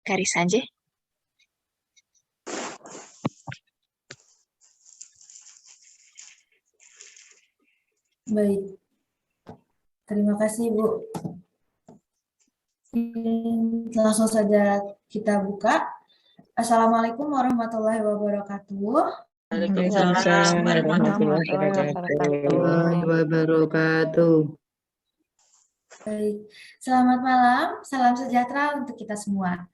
Karisa aja. Baik, terima kasih Bu. Langsung saja kita buka. Assalamualaikum warahmatullahi wabarakatuh. Waalaikumsalam warahmatullahi wabarakatuh. Baik, selamat malam, salam sejahtera untuk kita semua.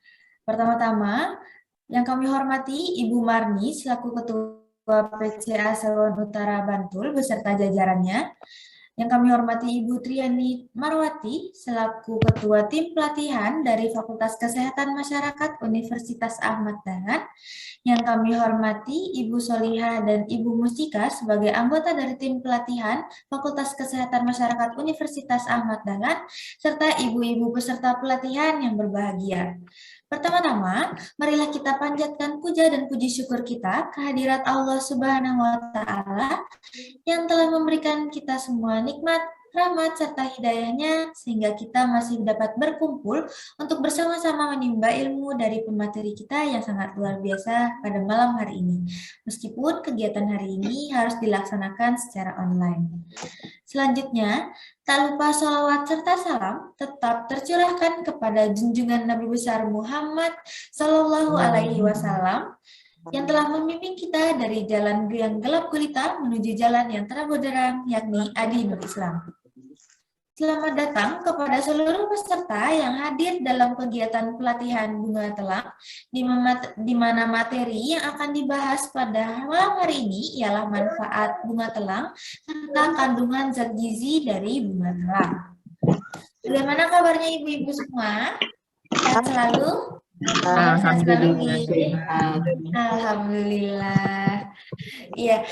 Pertama-tama, yang kami hormati Ibu Marni selaku Ketua PCA Selon Utara Bantul beserta jajarannya. Yang kami hormati Ibu Triani Marwati selaku Ketua Tim Pelatihan dari Fakultas Kesehatan Masyarakat Universitas Ahmad Dahlan. Yang kami hormati Ibu Soliha dan Ibu Mustika sebagai anggota dari Tim Pelatihan Fakultas Kesehatan Masyarakat Universitas Ahmad Dahlan, serta ibu-ibu peserta pelatihan yang berbahagia. Pertama-tama, marilah kita panjatkan puja dan puji syukur kita kehadirat Allah Subhanahu wa Ta'ala yang telah memberikan kita semua nikmat, rahmat, serta hidayahnya sehingga kita masih dapat berkumpul untuk bersama-sama menimba ilmu dari pemateri kita yang sangat luar biasa pada malam hari ini. Meskipun kegiatan hari ini harus dilaksanakan secara online. Selanjutnya, tak lupa sholawat serta salam tetap tercurahkan kepada junjungan Nabi besar Muhammad Sallallahu Alaihi Wasallam yang telah membimbing kita dari jalan yang gelap gulita menuju jalan yang terang benderang, yakni Adi-Nur Islam. Selamat datang kepada seluruh peserta yang hadir dalam kegiatan pelatihan Bunga Telang, di mana materi yang akan dibahas pada malam hari ini ialah manfaat bunga telang serta kandungan zat gizi dari bunga telang. Bagaimana kabarnya ibu-ibu semua? Sehat selalu? Alhamdulillah. Iya,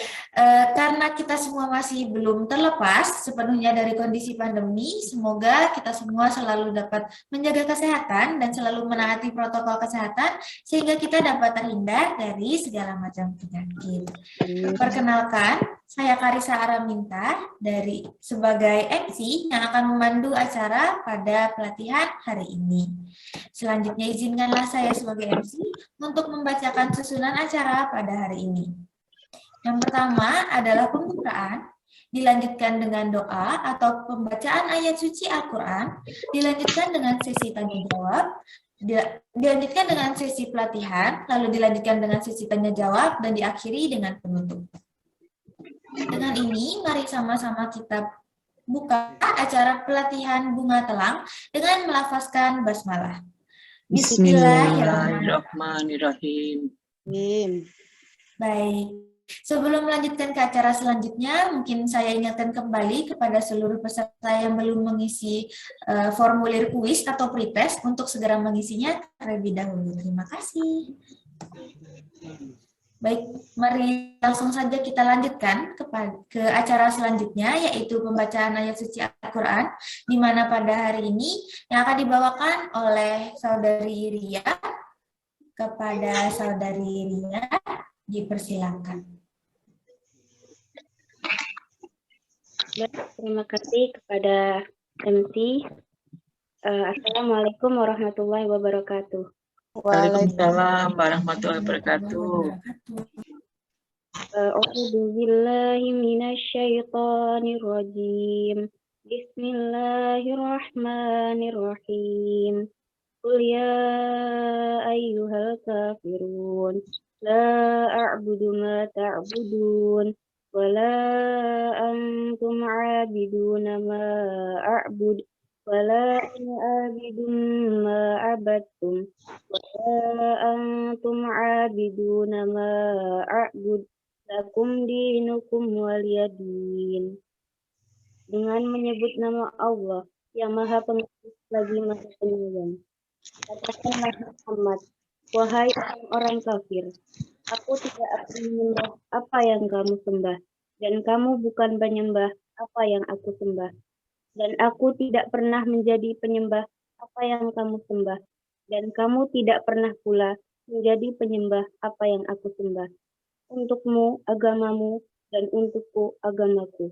karena kita semua masih belum terlepas sepenuhnya dari kondisi pandemi, semoga kita semua selalu dapat menjaga kesehatan dan selalu menaati protokol kesehatan sehingga kita dapat terhindar dari segala macam penyakit. Perkenalkan, saya Karisa Araminta sebagai MC yang akan memandu acara pada pelatihan hari ini. Selanjutnya izinkanlah saya sebagai MC untuk membacakan susunan acara pada hari ini. Yang pertama adalah pembukaan, dilanjutkan dengan doa atau pembacaan ayat suci Al-Quran, dilanjutkan dengan sesi tanya jawab, dilanjutkan dengan sesi pelatihan, lalu dilanjutkan dengan sesi tanya jawab, dan diakhiri dengan penutup. Dengan ini, mari sama-sama kita buka acara pelatihan Bunga Telang dengan melafazkan basmalah. Bismillahirrahmanirrahim. Baik. Sebelum melanjutkan ke acara selanjutnya, mungkin saya ingatkan kembali kepada seluruh peserta yang belum mengisi formulir kuis atau pretest untuk segera mengisinya terlebih dahulu. Terima kasih. Baik, mari langsung saja kita lanjutkan ke acara selanjutnya, yaitu pembacaan ayat suci Al-Quran, di mana pada hari ini yang akan dibawakan oleh Saudari Ria. Kepada Saudari Ria, dipersilakan. Terima kasih kepada MC. Assalamualaikum warahmatullahi wabarakatuh. Waalaikumsalam warahmatullahi wabarakatuh. A'udzu billahi minasyaitonir rajim. Bismillahirrahmanirrahim. Qul ya ayyuhal kafirun la a'budu ma ta'budun wa la antum 'abiduna ma a'bud wa la ana 'abidun ma 'abadtum wa la antum 'abiduna ma a'bud lakum dinukum waliyadin. Dengan menyebut nama Allah yang Maha Pengasih lagi Maha Penyayang. Katakanlah Muhammad, wahai orang kafir, aku tidak akan menyembah apa yang kamu sembah, dan kamu bukan penyembah apa yang aku sembah. Dan aku tidak pernah menjadi penyembah apa yang kamu sembah, dan kamu tidak pernah pula menjadi penyembah apa yang aku sembah. Untukmu agamamu, dan untukku agamaku.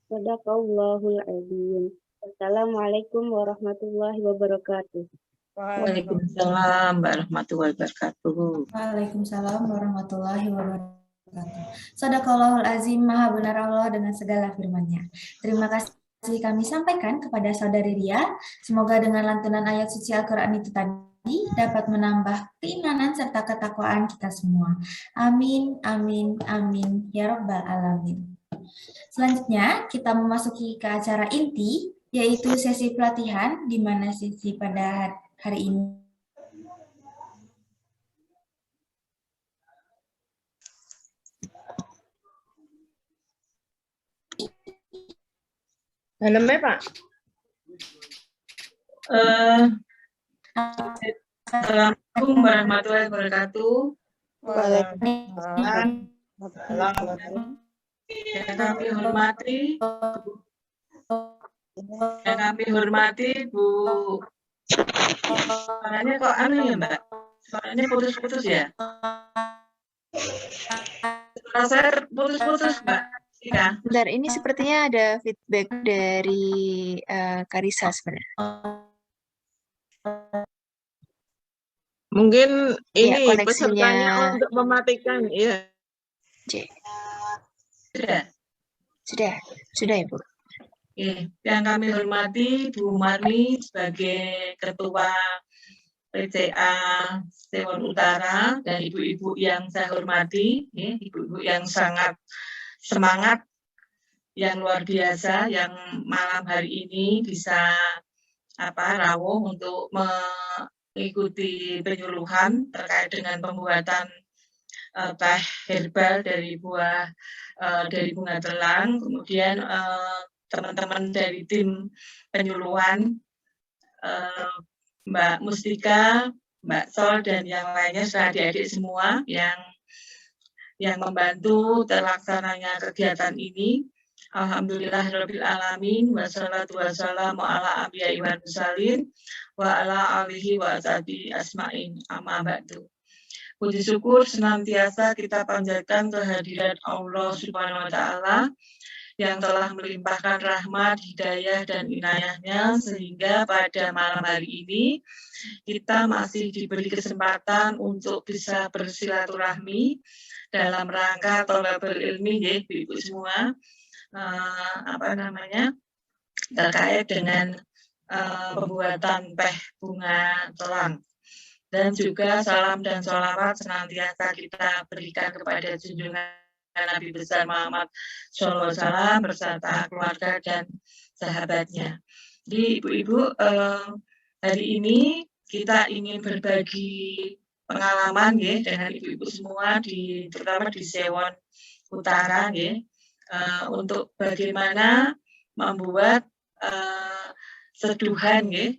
Shadaqallahul adzim. Wassalamualaikum warahmatullahi wabarakatuh. Waalaikumsalam warahmatullahi wabarakatuh. Waalaikumsalam warahmatullahi wabarakatuh. Sadaqallahul azim, maha benar Allah dengan segala firman-Nya. Terima kasih kami sampaikan kepada Saudari Ria. Semoga dengan lantunan ayat suci Al-Quran itu tadi dapat menambah keimanan serta ketakwaan kita semua. Amin, amin, amin, ya Rabbal Alamin. Selanjutnya, kita memasuki ke acara inti, yaitu sesi pelatihan, di mana sesi pada hari ini Dalamnya, Pak. Assalamualaikum warahmatullahi wabarakatuh. Waalaikumsalam. Yang kami hormati Bu. Suaranya kok aneh ya, Mbak? Suaranya putus-putus ya? Suara saya putus-putus, Mbak. Iya. Bentar, ini sepertinya ada feedback dari Karisa sebenarnya. Mungkin Ya, ini koneksinya pesertanya untuk mematikan, ya. Sudah ya, Bu. Oke. Yang kami hormati Bu Marni sebagai Ketua PCA Sewon Utara dan ibu-ibu yang saya hormati, ibu-ibu yang sangat semangat, yang luar biasa, yang malam hari ini bisa rawuh untuk mengikuti penyuluhan terkait dengan pembuatan teh herbal dari buah dari bunga telang. Kemudian teman-teman dari tim penyuluhan, Mbak Mustika, Mbak Sol, dan yang lainnya, adik-adik semua yang membantu terlaksananya kegiatan ini. Alhamdulillahirabbil alamin, wassalatu wassalamu ala anbiya'i wal mursalin wa ala alihi wa sahbihi asma'in, amma ba'du. Puji syukur senantiasa kita panjatkan kehadirat Allah Subhanahu wa taala yang telah melimpahkan rahmat, hidayah, dan inayahnya sehingga pada malam hari ini kita masih diberi kesempatan untuk bisa bersilaturahmi dalam rangka thalabul ilmi, ya ibu-ibu semua, terkait dengan pembuatan teh bunga telang. Dan juga salam dan sholawat senantiasa kita berikan kepada junjungan Nabi besar Muhammad SAW beserta keluarga dan sahabatnya. Jadi ibu-ibu, hari ini kita ingin berbagi pengalaman ya dengan ibu-ibu semua terutama di Sewon Utara ya, untuk bagaimana membuat seduhan ya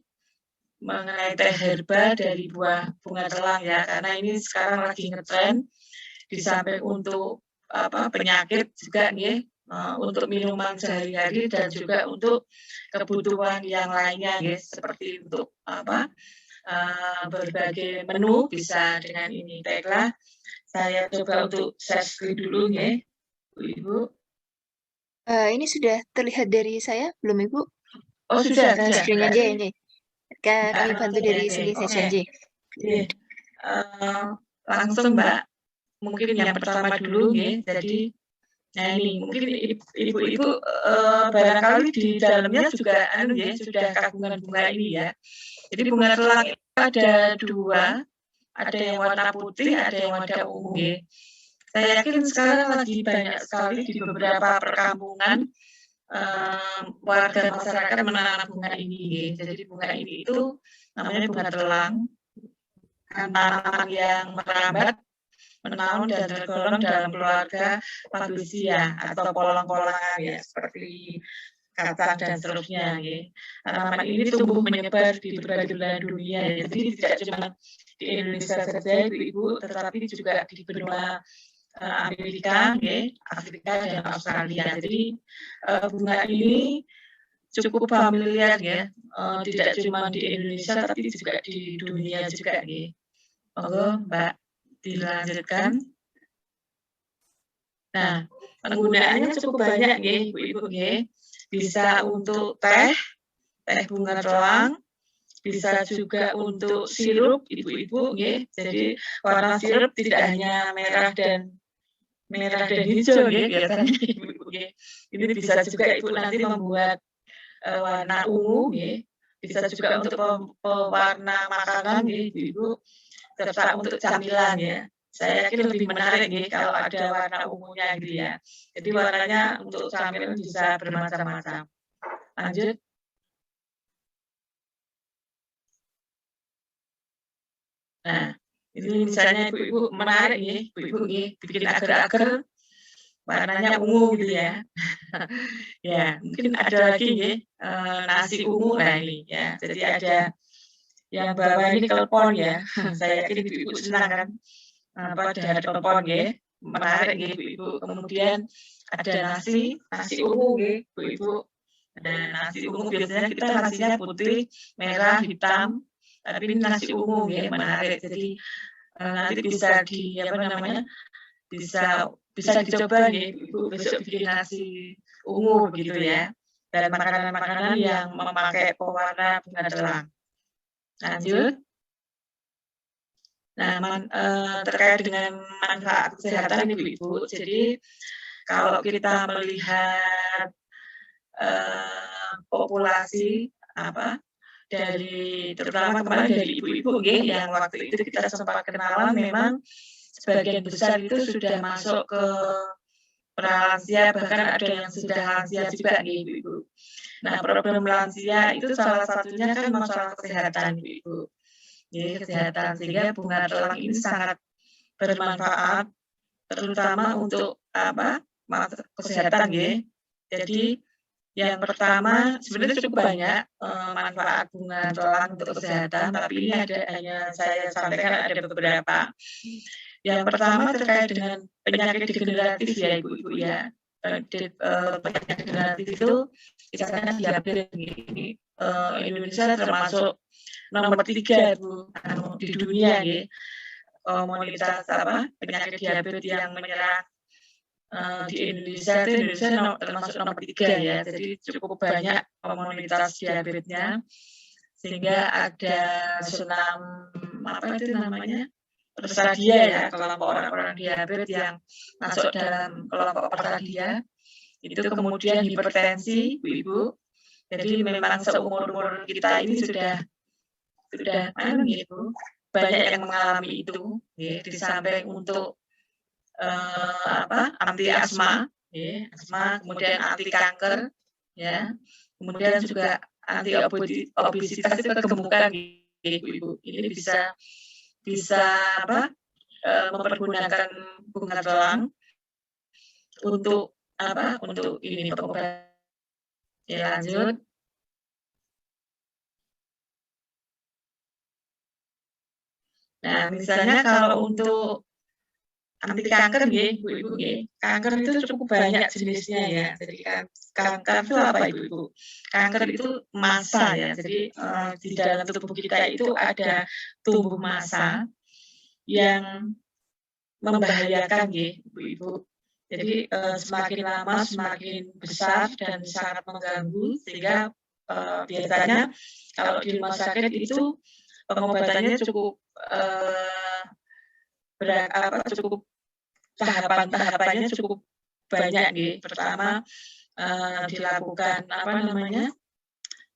mengenai teh herbal dari buah bunga telang ya, karena ini sekarang lagi ngetren di samping untuk penyakit juga nih, untuk minuman sehari-hari dan juga untuk kebutuhan yang lainnya ya, seperti untuk berbagai menu bisa dengan ini. Baiklah, saya coba untuk share screen dulu ya, Ibu. Ini sudah terlihat dari saya belum, Ibu? Oh sudah. Screen aja ini. Kami bantu dari sini saja. Langsung Mbak, mungkin yang pertama dulu ya. Jadi, nah ini mungkin ibu-ibu barangkali di dalamnya juga sudah kagungan bunga ini ya. Jadi bunga telang itu ada dua, ada yang warna putih, ada yang warna ungu ya. Saya yakin sekarang lagi banyak sekali di beberapa perkampungan warga masyarakat menanam bunga ini. Jadi bunga ini itu namanya bunga telang, tanaman yang merambat, menaun dan tergolong dalam keluarga fabaceae atau polang-polangan ya, seperti kacang dan seterusnya ya. Tanaman ini tumbuh menyebar di berbagai belahan dunia ya. Jadi tidak cuma di Indonesia saja ibu-ibu, tetapi juga di benua Amerika, Afrika dan Australia. Jadi bunga ini cukup familiar ya, tidak cuma di Indonesia tapi juga di dunia juga ya. Monggo Mbak dilanjutkan. Nah, penggunaannya cukup banyak ya ibu-ibu ya. Bisa untuk teh bunga telang, bisa juga untuk sirup ibu-ibu, nggih. Jadi warna sirup tidak hanya merah dan hijau, nggih, biasanya ibu-ibu, nggih. Ini bisa juga ibu nanti membuat warna ungu, nggih. Bisa juga untuk pewarna makanan, nggih, ibu-ibu, serta untuk camilan, ya. Saya yakin lebih menarik, nggih, kalau ada warna ungunya, gitu ya. Jadi warnanya untuk camilan bisa bermacam-macam. Lanjut. Nah, ini misalnya ibu-ibu menarik, nggih, ibu-ibu, nggih, bikin agar-agar warnanya ungu, gitu ya. Ya, mungkin ada lagi, nggih, nasi ungu, nah ini, ya. Jadi ada yang bawah ini klepon, ya. Saya yakin ibu-ibu senang kan, ada klepon, nggih, menarik, nggih, ibu-ibu. Kemudian ada nasi ungu, nggih, ibu-ibu. Nah, nasi ungu biasanya kita nasinya putih, merah, hitam, tapi ini nasi ungu, nggih, menarik. Jadi nanti bisa bisa dicoba, nggih, ibu besok bikin nasi ungu begitu ya. Dan makanan-makanan yang memakai pewarna bunga telang. Lanjut. Nah, terkait dengan manfaat kesehatan ibu-ibu. Jadi kalau kita melihat populasi terutama kemarin dari ibu-ibu, nggih, yang waktu itu kita sempat kenalan, memang sebagian besar itu sudah masuk ke pralansia, bahkan ada yang sudah lansia juga, nggih, ibu-ibu. Nah, problem lansia itu salah satunya kan masalah kesehatan, ibu-ibu. Jadi kesehatan, sehingga bunga telang ini sangat bermanfaat, terutama untuk kesehatan, nggih. Jadi yang pertama sebenarnya cukup banyak manfaat bunga telang untuk kesehatan, tapi ini hanya saya sampaikan ada beberapa. Yang pertama terkait dengan penyakit degeneratif, ya ibu-ibu, ya. Penyakit degeneratif itu misalnya diabetes, ini Indonesia termasuk nomor 3 di dunia, ya. Komunitas penyakit diabetes yang menyerang di Indonesia termasuk nomor 3, ya. Jadi cukup banyak komunitas diabetesnya, sehingga ada senam Persradia, ya, kelompok orang-orang diabetes yang masuk dalam kelompok Persradia. Itu kemudian hipertensi, ibu-ibu. Jadi memang seumur-umur kita ini sudah gitu, banyak yang mengalami itu, ya. Di samping untuk anti asma, ya, kemudian anti kanker, ya, kemudian juga anti obesitas itu kegemukan, ibu-ibu. Ini bisa mempergunakan bunga telang untuk ini pengobatan. Ya, lanjut. Nah, misalnya kalau untuk anti kanker, nggih, ibu-ibu, nggih. Kanker itu cukup banyak jenisnya, ya. Jadi kanker itu apa, ibu-ibu? Kanker itu massa, ya. Jadi di dalam tubuh kita itu ada tumbuh massa yang membahayakan, nggih, ibu-ibu. Jadi semakin lama semakin besar dan sangat mengganggu, sehingga biasanya kalau di rumah sakit itu pengobatannya cukup tahapannya cukup banyak, nggih. Pertama dilakukan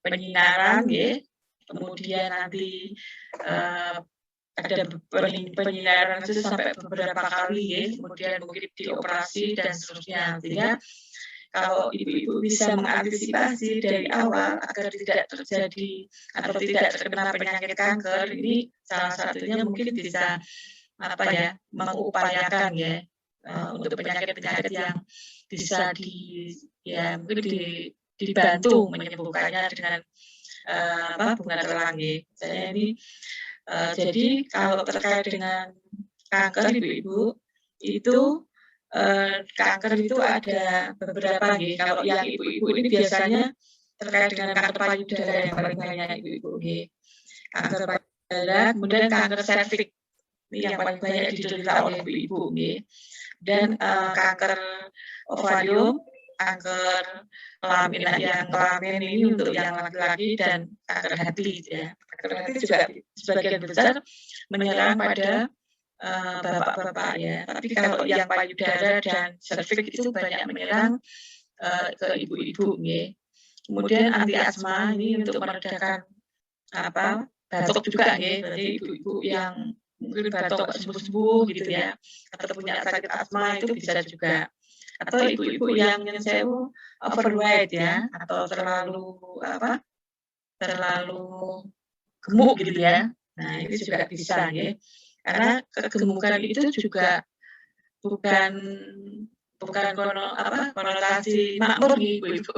penyinaran, nggih. Kemudian nanti ada penyinaran itu sampai beberapa kali, ya. Kemudian mungkin dioperasi dan seterusnya. Sehingga kalau ibu-ibu bisa mengantisipasi dari awal agar tidak terjadi atau tidak terkena penyakit kanker, ini salah satunya mungkin bisa mengupayakan, ya, untuk penyakit-penyakit yang bisa mungkin dibantu menyembuhkannya dengan bunga telang, ya. Saya ini jadi kalau terkait dengan kanker, ibu-ibu, itu kanker itu ada beberapa, nggih. Kalau yang ibu-ibu ini biasanya terkait dengan kanker payudara yang paling banyak, ibu-ibu, nggih. Kanker payudara, kemudian kanker serviks, ini yang paling banyak diderita oleh ibu-ibu, nggih. Dan kanker ovarium kanker kelamin ini untuk yang laki-laki dan kanker hati ya. Kanker hati juga sebagian besar menyerang pada bapak-bapak ya. Tapi kalau yang payudara dan serviks itu banyak menyerang ke ibu-ibu ya. Kemudian anti asma ini untuk meredakan batuk juga ya. Berarti ibu-ibu yang mungkin batuk sembuh-sembuh gitu ya, atau punya sakit asma itu bisa juga. Atau ibu-ibu yang sewu overweight ya, atau terlalu gemuk gitu ya. Nah, itu juga bisa ya. Karena kegemukan itu juga bukan konotasi makmur nih ibu-ibu.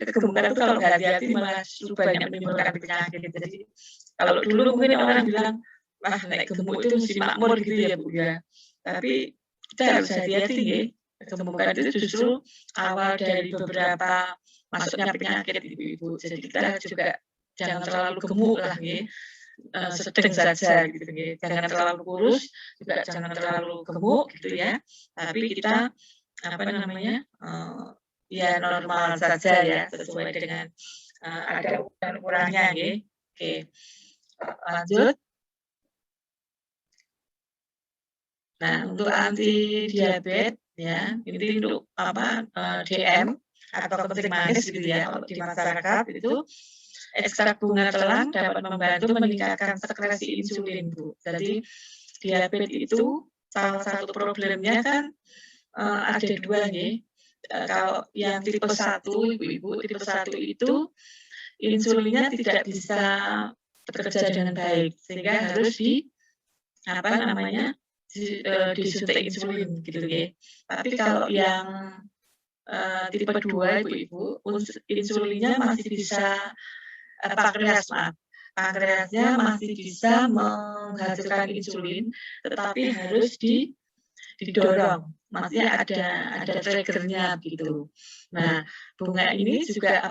Kegemukan itu kalau nggak hati-hati malah justru banyak menimbulkan penyakit. Jadi kalau dulu mungkin orang bilang, wah naik gemuk itu mesti makmur gitu ya Bu ya. Tapi kita harus hati-hati ya. Kegemukan itu justru awal dari beberapa masuknya penyakit ibu-ibu. Jadi kita juga jangan terlalu gemuk lah ya. Sedang saja gitu ya. Jangan terlalu kurus, juga jangan terlalu gemuk gitu ya. Tapi kita ya normal saja ya, sesuai dengan ada ukuran-ukurannya ya. Oke. Lanjut. Nah, untuk anti diabetes ya, ini untuk DM atau kencing manis gitu ya. Kalau di masyarakat itu ekstrak bunga telang dapat membantu meningkatkan sekresi insulin, Bu. Jadi diabetes itu salah satu problemnya kan ada dua nih. Kalau yang tipe 1 ibu-ibu, tipe 1 itu insulinnya tidak bisa bekerja dengan baik sehingga harus disuntik insulin gitu ya. Tapi kalau yang tipe 2 ibu-ibu, insulinnya masih bisa pankreasnya masih bisa menghasilkan insulin, tetapi harus didorong, maksudnya ada triggernya gitu. Nah, bunga ini juga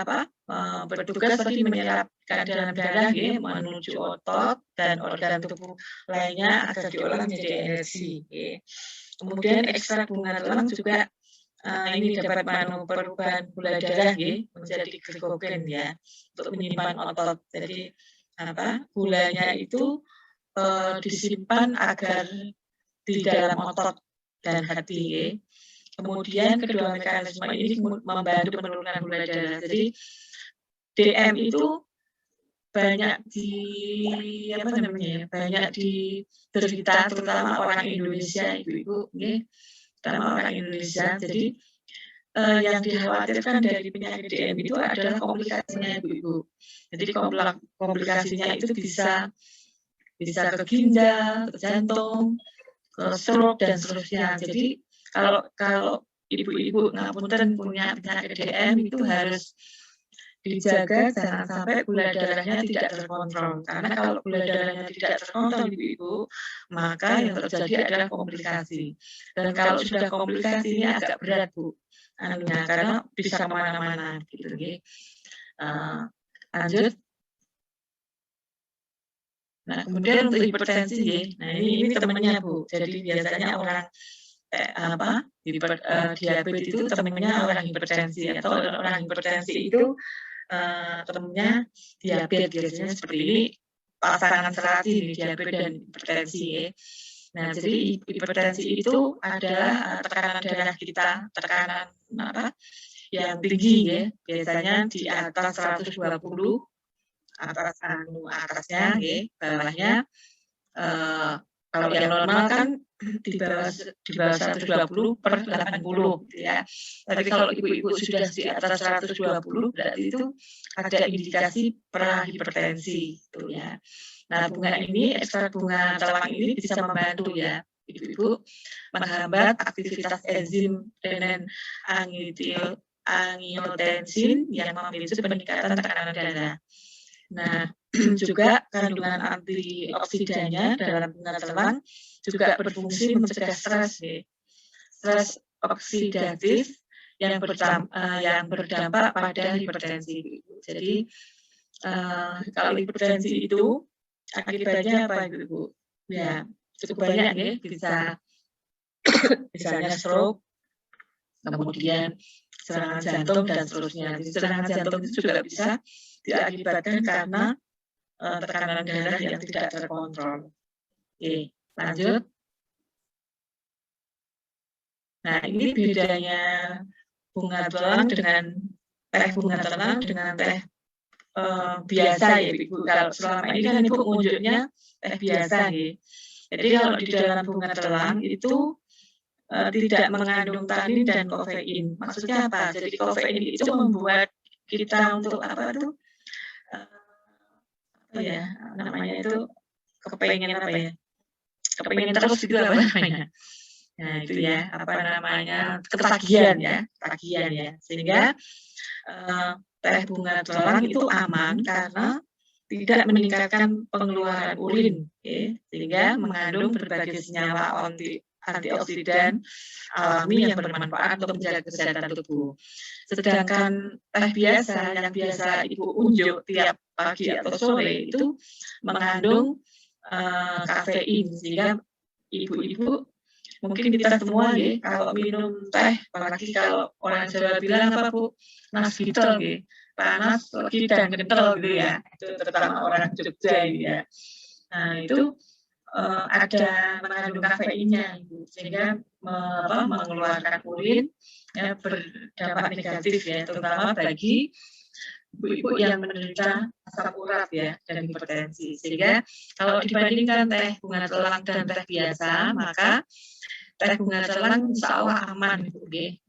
bertugas tadi menyerap dalam darah ya, menuju otot dan organ tubuh lainnya agar diolah menjadi energi. Ya. Kemudian ekstrak bunga telang juga ini dapat perubahan gula darah ya, menjadi glikogen ya, untuk menyimpan otot. Jadi gulanya itu disimpan agar di dalam otot dan hati ya. Kemudian kedua mekanisme ini membantu menurunkan gula darah. Jadi DM itu banyak banyak diderita terutama orang Indonesia ibu-ibu ya. Terutama orang Indonesia. Jadi yang dikhawatirkan dari penyakit DM itu adalah komplikasinya ibu-ibu. Jadi komplikasinya itu bisa ke ginjal, ke jantung, ke stroke dan seterusnya. Jadi kalau ibu-ibu ngapunten punya penyakit DM itu harus dijaga jangan sampai gula darahnya tidak terkontrol. Karena kalau gula darahnya tidak terkontrol ibu-ibu, maka yang terjadi adalah komplikasi. Dan kalau sudah komplikasi ini agak berat Bu, karena bisa kemana-mana gitu ya. Lanjut. Nah, kemudian untuk hipertensi ya. Nah, ini temannya Bu. Jadi biasanya orang diabetes itu temannya orang hipertensi atau orang hipertensi itu temannya diabetes biasanya seperti ini pasangan serasi di diabetes dan hipertensi ya. Nah, jadi hipertensi itu adalah tekanan darah kita, tekanan yang tinggi ya, biasanya di atas 120 atasnya ya, bawahnya kalau yang normal kan di bawah 120 per 80 gitu ya. Tapi kalau ibu-ibu sudah di atas 120 berarti itu ada indikasi prahipertensi gitu ya. Nah, bunga ini, ekstrak bunga telang ini bisa membantu ya ibu-ibu menghambat aktivitas enzim renin angiotensin yang memicu peningkatan tekanan darah. Nah, juga kandungan antioksidannya dalam bunga telang juga berfungsi mencegah stres, ya. Stres oksidatif yang berdampak pada hipertensi. Jadi kalau hipertensi itu akibatnya apa Ibu? Ya cukup banyak ya, bisa misalnya stroke, kemudian serangan jantung dan seterusnya. Jadi serangan jantung itu juga bisa diakibatkan karena tekanan darah yang tidak terkontrol. Oke, lanjut. Nah, ini bedanya bunga telang dengan teh bunga telang dengan teh biasa ya Ibu. Kalau selama ini kan Ibu ngunjuknya teh biasa ya. Jadi kalau di dalam bunga telang itu tidak mengandung tanin dan kafein. Maksudnya apa? Jadi kafein itu membuat kita untuk apa tuh? Apa ya namanya itu kepengen apa ya? Kepengen terus gitu apa namanya? Nah itu ya apa namanya ketagihan ya, ketagihan ya. Sehingga teh bunga telang itu aman karena tidak meningkatkan pengeluaran urin, ya, sehingga mengandung berbagai senyawa antioksidan alami yang bermanfaat untuk menjaga kesehatan tubuh. Sedangkan teh biasa yang biasa Ibu unjuk tiap pagi atau sore itu mengandung kafein, sehingga ibu-ibu mungkin kita semua ya kalau minum teh, apalagi kalau orang Jawa bilang apa Bu, nas gitel ya, panas lagi dan kental gitu ya, itu terutama orang Jogja ya. Nah itu ada mengandung kafeinnya, sehingga mengeluarkan urin ya, berdampak negatif ya, terutama bagi ibu-ibu yang menderita asam urat ya dan hipertensi. Sehingga kalau dibandingkan teh bunga telang dan teh biasa, maka teh bunga telang insya Allah aman Ibu ya,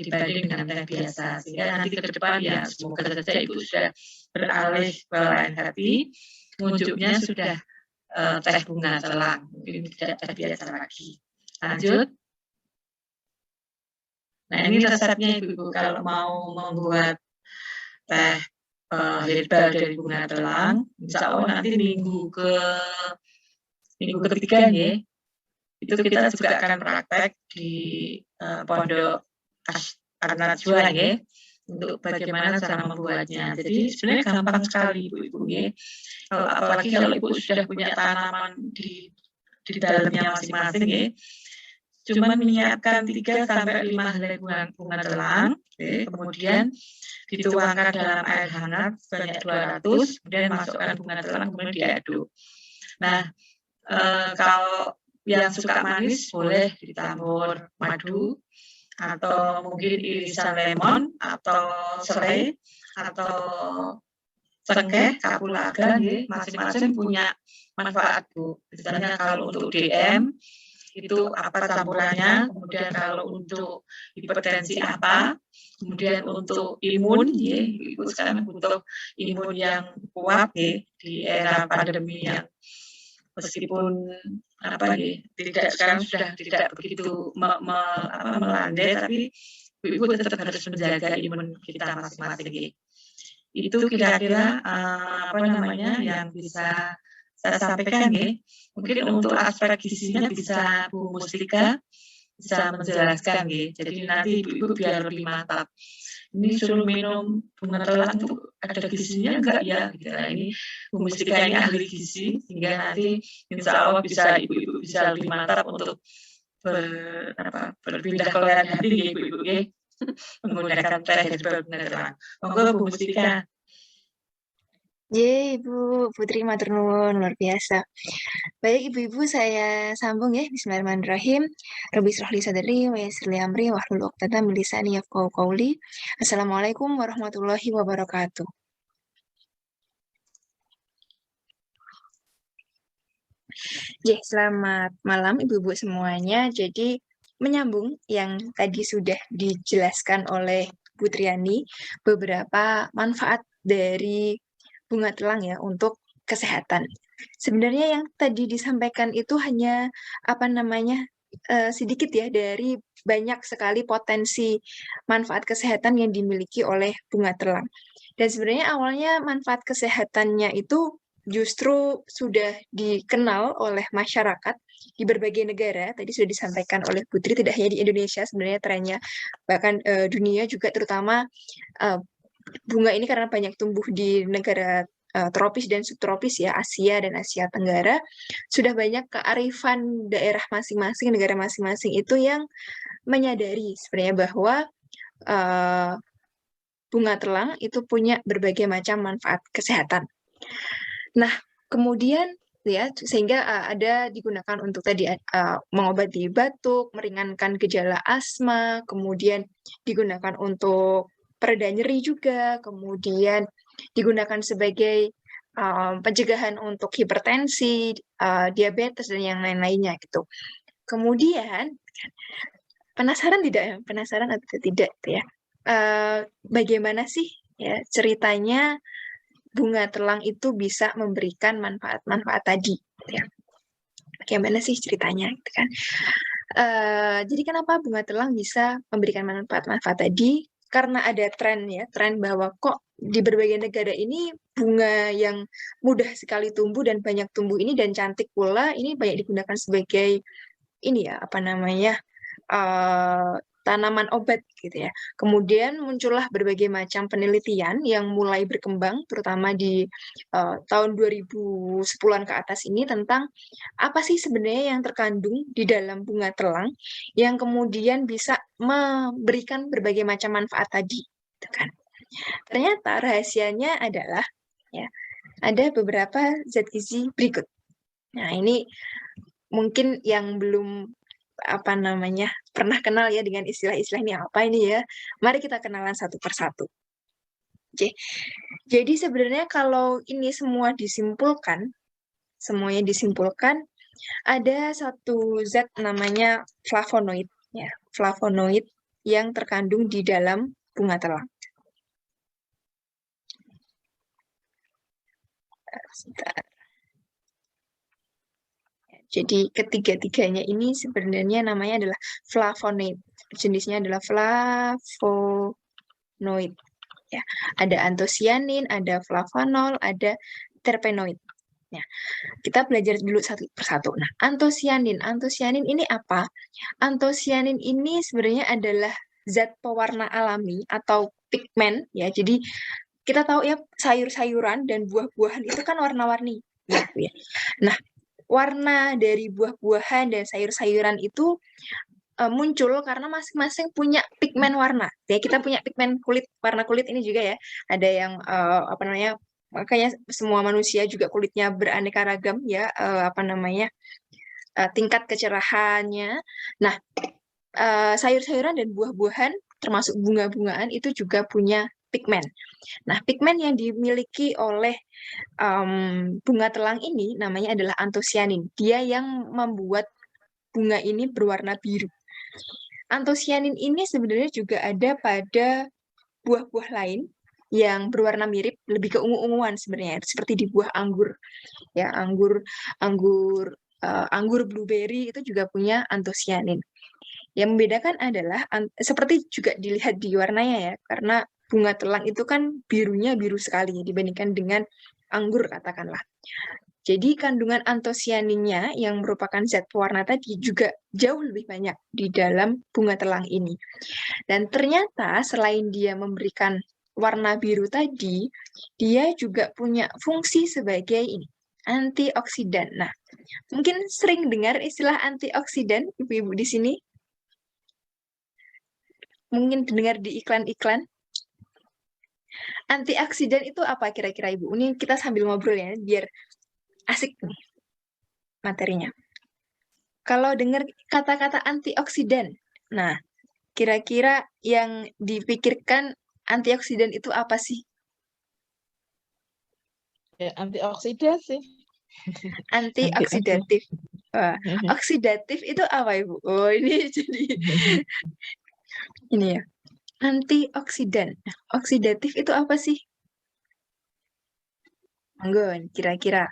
dibanding dengan teh biasa. Sehingga nanti ke depan ya semoga saja Ibu sudah beralih ke lain hati, ngunjuknya sudah teh bunga telang, mungkin tidak teh biasa lagi. Lanjut. Nah ini resepnya Ibu kalau mau membuat teh herbal dari bunga telang, insya Allah nanti minggu ketiga ya, itu kita juga akan praktek di Pondok Najwa ya, untuk bagaimana cara membuatnya. Jadi sebenarnya gampang sekali Ibu-ibu ya. Apalagi kalau Ibu sudah punya tanaman di dalamnya masing-masing ya, cuman menyiapkan 3 sampai 5 helai bunga telang, kemudian dituangkan dalam air hangat sebanyak 200, kemudian masukkan bunga telang, kemudian diaduk. Nah, kalau yang suka manis boleh ditambur madu, atau mungkin irisan lemon, atau serai, atau cengkeh, kapulaga, masing-masing punya manfaat Bu. Misalnya kalau untuk DM, itu apa campurannya, kemudian kalau untuk hipertensi apa, kemudian untuk imun, ya, Ibu sekarang butuh imun yang kuat ya, di era pandemi yang meskipun apa ya, sekarang sudah tidak begitu melandai, tapi Ibu tetap harus menjaga imun kita masing-masing ya. Itu kira-kira apa namanya yang bisa saya sampaikan ya. Mungkin untuk aspek gizinya bisa Bu Mustika bisa menjelaskan ya. Jadi nanti Ibu biar lebih mantap. Ini suruh minum bunga telang itu ada gizinya enggak ya? Gitu. Nah, ini Bu Mustika ini ahli gizi, sehingga nanti insya Allah bisa Ibu-ibu bisa lebih mantap untuk berpindah ke lain hati ya Ibu-ibu ya, menggunakan teh herbal bunga telang. Monggo Bu Mustika. Yeay, Ibu Putri matur nuwun, luar biasa. Baik Ibu-ibu, saya sambung ya. Bismillahirrahmanirrahim. Rabbi shrah li sadri wa yassir li amri wahlul 'uqdatam min lisani yafqahu qawli. Assalamualaikum warahmatullahi wabarakatuh. Selamat malam Ibu-ibu semuanya. Jadi menyambung yang tadi sudah dijelaskan oleh Bu Triani, beberapa manfaat dari bunga telang ya untuk kesehatan. Sebenarnya yang tadi disampaikan itu hanya sedikit ya dari banyak sekali potensi manfaat kesehatan yang dimiliki oleh bunga telang. Dan sebenarnya awalnya manfaat kesehatannya itu justru sudah dikenal oleh masyarakat di berbagai negara. Tadi sudah disampaikan oleh Putri, tidak hanya di Indonesia sebenarnya trennya, bahkan dunia juga, terutama bunga ini karena banyak tumbuh di negara tropis dan subtropis ya, Asia dan Asia Tenggara, sudah banyak kearifan daerah masing-masing, negara masing-masing itu yang menyadari sebenarnya bahwa eh, bunga telang itu punya berbagai macam manfaat kesehatan. Nah, kemudian ya sehingga ada digunakan untuk tadi mengobati batuk, meringankan gejala asma, kemudian digunakan untuk pereda nyeri juga, kemudian digunakan sebagai pencegahan untuk hipertensi, diabetes dan yang lain-lainnya gitu. Kemudian penasaran tidak ya? Penasaran atau tidak ya? Bagaimana sih ya ceritanya bunga telang itu bisa memberikan manfaat-manfaat tadi ya. Bagaimana sih ceritanya gitu kan? Jadi kenapa bunga telang bisa memberikan manfaat-manfaat tadi? Karena ada tren ya, tren bahwa kok di berbagai negara ini bunga yang mudah sekali tumbuh dan banyak tumbuh ini dan cantik pula ini banyak digunakan sebagai ini ya apa namanya tanaman obat gitu ya. Kemudian muncullah berbagai macam penelitian yang mulai berkembang, terutama di tahun 2010-an ke atas ini tentang apa sih sebenarnya yang terkandung di dalam bunga telang yang kemudian bisa memberikan berbagai macam manfaat tadi, gitu kan. Ternyata rahasianya adalah ya ada beberapa zat gizi berikut. Nah, ini mungkin yang belum apa namanya pernah kenal ya dengan istilah-istilah ini apa ini ya. Mari kita kenalan satu persatu. Oke. Jadi sebenarnya kalau ini semuanya disimpulkan ada satu zat namanya flavonoid ya. Flavonoid yang terkandung di dalam bunga telang. Sebentar. Jadi ketiga-tiganya ini sebenarnya namanya adalah flavonoid. Jenisnya adalah flavonoid. Ya, ada antosianin, ada flavonol, ada terpenoid. Ya, kita belajar dulu satu persatu. Nah, antosianin ini apa? Antosianin ini sebenarnya adalah zat pewarna alami atau pigmen. Ya, jadi kita tahu ya sayur-sayuran dan buah-buahan itu kan warna-warni. Ya. Nah, warna dari buah-buahan dan sayur-sayuran itu muncul karena masing-masing punya pigmen warna. Ya, kita punya pigmen kulit, warna kulit ini juga ya. Ada yang apa namanya? Makanya semua manusia juga kulitnya beraneka ragam ya, apa namanya? Tingkat kecerahannya. Nah, sayur-sayuran dan buah-buahan termasuk bunga-bungaan itu juga punya pigmen. Nah, pigmen yang dimiliki oleh bunga telang ini namanya adalah antosianin. Dia yang membuat bunga ini berwarna biru. Antosianin ini sebenarnya juga ada pada buah-buah lain yang berwarna mirip, lebih ke ungu-unguan sebenarnya, seperti di buah anggur. Ya, anggur blueberry itu juga punya antosianin. Yang membedakan adalah seperti juga dilihat di warnanya ya, karena bunga telang itu kan birunya biru sekali dibandingkan dengan anggur katakanlah. Jadi kandungan antosianinnya yang merupakan zat pewarna tadi juga jauh lebih banyak di dalam bunga telang ini. Dan ternyata selain dia memberikan warna biru tadi, dia juga punya fungsi sebagai ini, antioksidan. Nah, mungkin sering dengar istilah antioksidan ibu-ibu di sini. Mungkin dengar di iklan-iklan. Antioksidan itu apa kira-kira Ibu? Ini kita sambil ngobrol ya, biar asik nih materinya. Kalau dengar kata-kata antioksidan, nah kira-kira yang dipikirkan antioksidan itu apa sih? Ya, antioksidasi. Antioksidatif. Oksidatif itu apa Ibu? Oh ini jadi ini ya. Antioksidan. Nah, oksidatif itu apa sih? Monggo, kira-kira.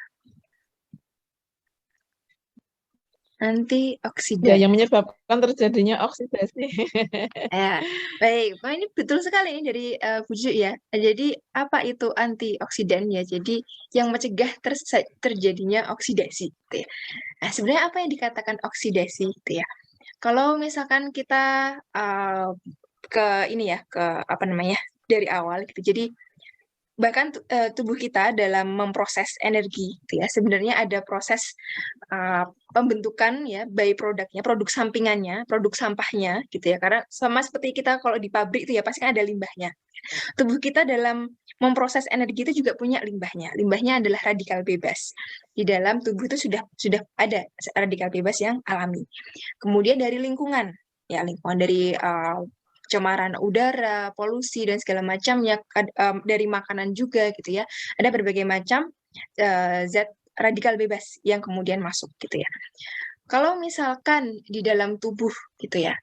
Antioksidan. Ya, yang menyebabkan terjadinya oksidasi. Ya, baik. Wah, ini betul sekali ini dari Bu Ju ya. Jadi apa itu antioksidan ya? Jadi yang mencegah terjadinya oksidasi, gitu ya. Nah, sebenarnya apa yang dikatakan oksidasi, gitu ya? Kalau misalkan kita ke ini ya, ke apa namanya dari awal gitu. Jadi bahkan tubuh kita dalam memproses energi gitu ya, sebenarnya ada proses pembentukan ya byproduct-nya, produk sampingannya, produk sampahnya gitu ya, karena sama seperti kita kalau di pabrik itu ya pasti kan ada limbahnya. Tubuh kita dalam memproses energi itu juga punya limbahnya. Limbahnya adalah radikal bebas. Di dalam tubuh itu sudah ada radikal bebas yang alami. Kemudian dari lingkungan, ya lingkungan dari pencemaran udara, polusi dan segala macamnya, dari makanan juga gitu ya. Ada berbagai macam zat radikal bebas yang kemudian masuk gitu ya. Kalau misalkan di dalam tubuh gitu ya,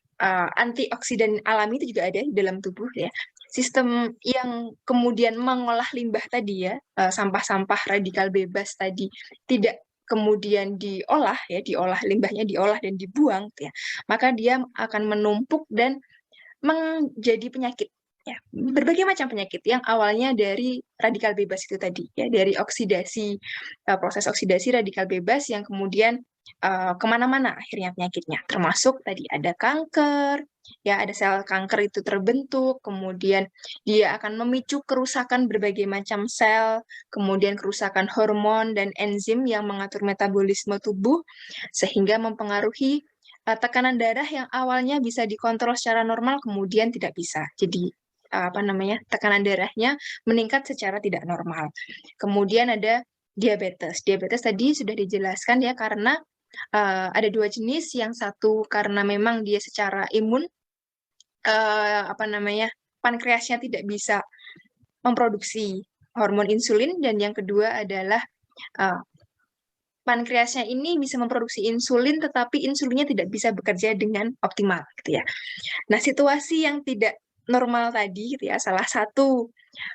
antioksidan alami itu juga ada di dalam tubuh ya. Sistem yang kemudian mengolah limbah tadi ya, sampah-sampah radikal bebas tadi tidak kemudian diolah ya, limbahnya diolah dan dibuang gitu ya. Maka dia akan menumpuk dan menjadi penyakit ya, berbagai macam penyakit yang awalnya dari radikal bebas itu tadi ya, dari oksidasi, proses oksidasi radikal bebas yang kemudian kemana-mana akhirnya penyakitnya, termasuk tadi ada kanker ya, ada sel kanker itu terbentuk, kemudian dia akan memicu kerusakan berbagai macam sel, kemudian kerusakan hormon dan enzim yang mengatur metabolisme tubuh sehingga mempengaruhi tekanan darah yang awalnya bisa dikontrol secara normal kemudian tidak bisa. Jadi tekanan darahnya meningkat secara tidak normal. Kemudian ada diabetes. Diabetes tadi sudah dijelaskan ya, karena ada dua jenis. Yang satu karena memang dia secara imun pankreasnya tidak bisa memproduksi hormon insulin, dan yang kedua adalah pankreasnya ini bisa memproduksi insulin, tetapi insulinnya tidak bisa bekerja dengan optimal, gitu ya. Nah, situasi yang tidak normal tadi, gitu ya, salah satu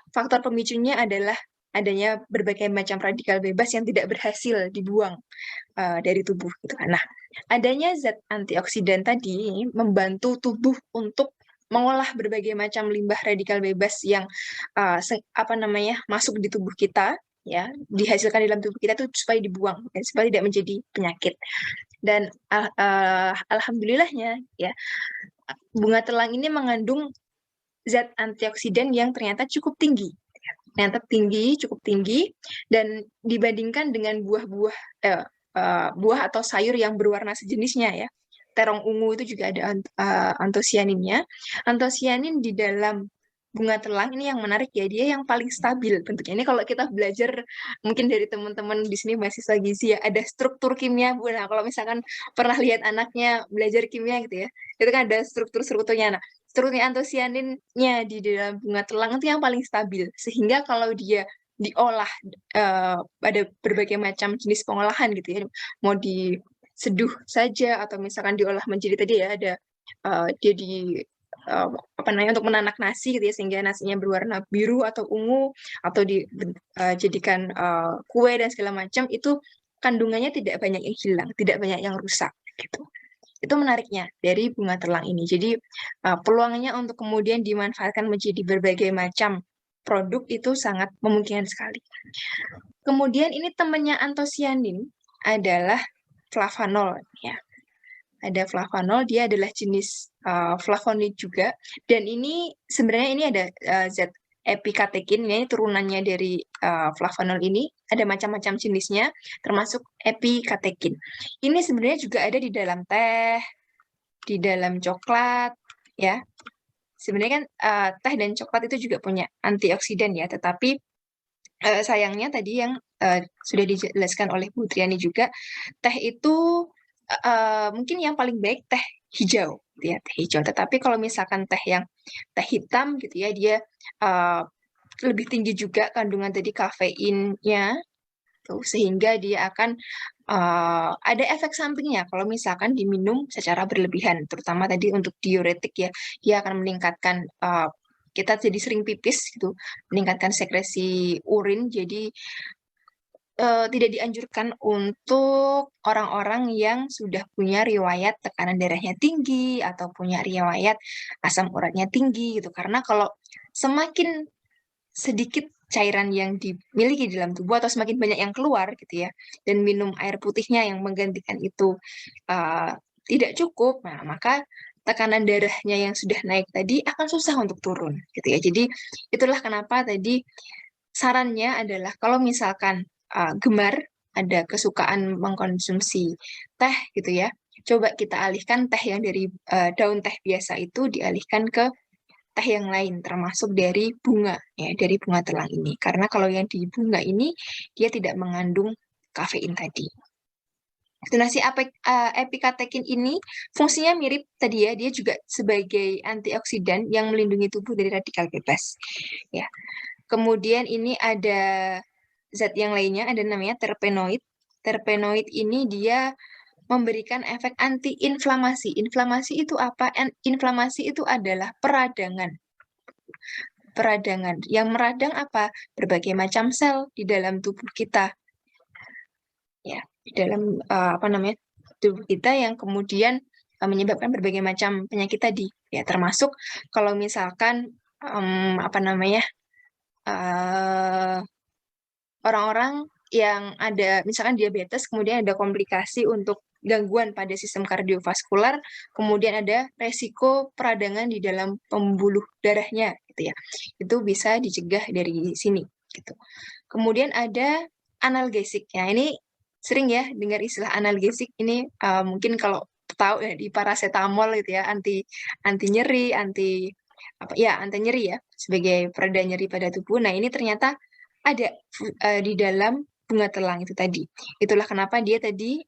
faktor pemicunya adalah adanya berbagai macam radikal bebas yang tidak berhasil dibuang dari tubuh, gitu. Nah, adanya zat antioksidan tadi membantu tubuh untuk mengolah berbagai macam limbah radikal bebas yang masuk di tubuh kita, ya, dihasilkan dalam tubuh kita tuh supaya dibuang ya, supaya tidak menjadi penyakit. Dan alhamdulillahnya ya, bunga telang ini mengandung zat antioksidan yang ternyata cukup tinggi, cukup tinggi, dan dibandingkan dengan buah atau sayur yang berwarna sejenisnya ya, terong ungu itu juga ada antosianinnya. Antosianin di dalam bunga telang ini yang menarik ya, dia yang paling stabil bentuknya. Ini kalau kita belajar mungkin dari teman-teman di sini mahasiswa gizi ya, ada struktur kimia. Nah, kalau misalkan pernah lihat anaknya belajar kimia gitu ya, itu kan ada strukturnya. Nah, struktur antosianinnya di dalam bunga telang itu yang paling stabil, sehingga kalau dia diolah ada berbagai macam jenis pengolahan gitu ya, mau diseduh saja atau misalkan diolah menjadi tadi ya, ada dia di untuk menanak nasi gitu ya, sehingga nasinya berwarna biru atau ungu, atau dijadikan kue dan segala macam, itu kandungannya tidak banyak yang hilang, tidak banyak yang rusak gitu. Itu menariknya dari bunga telang ini. Jadi peluangnya untuk kemudian dimanfaatkan menjadi berbagai macam produk itu sangat memungkinkan sekali. Kemudian ini temannya antosianin adalah flavanol ya. Ada flavanol, dia adalah jenis flavonoid juga, dan ini sebenarnya ini ada zat epikatekin, ini turunannya dari flavanol ini, ada macam-macam jenisnya, termasuk epikatekin. Ini sebenarnya juga ada di dalam teh, di dalam coklat, ya. Sebenarnya kan teh dan coklat itu juga punya antioksidan ya, tetapi sayangnya tadi yang sudah dijelaskan oleh Bu Triani juga, teh itu mungkin yang paling baik teh hijau, gitu ya, teh hijau. Tetapi kalau misalkan teh hitam gitu ya, dia lebih tinggi juga kandungan tadi kafeinnya, tuh, sehingga dia akan ada efek sampingnya kalau misalkan diminum secara berlebihan, terutama tadi untuk diuretik ya, dia akan meningkatkan kita jadi sering pipis gitu, meningkatkan sekresi urin, jadi tidak dianjurkan untuk orang-orang yang sudah punya riwayat tekanan darahnya tinggi atau punya riwayat asam uratnya tinggi gitu. Karena kalau semakin sedikit cairan yang dimiliki di dalam tubuh atau semakin banyak yang keluar gitu ya, dan minum air putihnya yang menggantikan itu tidak cukup, nah maka tekanan darahnya yang sudah naik tadi akan susah untuk turun gitu ya. Jadi itulah kenapa tadi sarannya adalah kalau misalkan gemar, ada kesukaan mengkonsumsi teh gitu ya, coba kita alihkan teh yang dari daun teh biasa itu dialihkan ke teh yang lain, termasuk dari bunga, ya, dari bunga telang ini. Karena kalau yang di bunga ini, dia tidak mengandung kafein tadi. Nah, si epikatekin ini fungsinya mirip tadi ya, dia juga sebagai antioksidan yang melindungi tubuh dari radikal bebas. Ya. Kemudian ini ada zat yang lainnya, ada namanya terpenoid. Terpenoid ini dia memberikan efek anti-inflamasi. Inflamasi itu apa? Inflamasi itu adalah peradangan. Peradangan. Yang meradang apa? Berbagai macam sel di dalam tubuh kita. Ya, di dalam tubuh kita yang kemudian menyebabkan berbagai macam penyakit tadi. Ya, termasuk kalau misalkan orang-orang yang ada misalkan diabetes, kemudian ada komplikasi untuk gangguan pada sistem kardiovaskular, kemudian ada resiko peradangan di dalam pembuluh darahnya, gitu ya. Itu bisa dicegah dari sini, gitu. Kemudian ada analgesik. Ya, ini sering ya dengar istilah analgesik ini mungkin kalau tahu ya di paracetamol gitu ya, anti nyeri, anti nyeri ya sebagai pereda nyeri pada tubuh. Nah, ini ternyata ada di dalam bunga telang itu tadi. Itulah kenapa dia tadi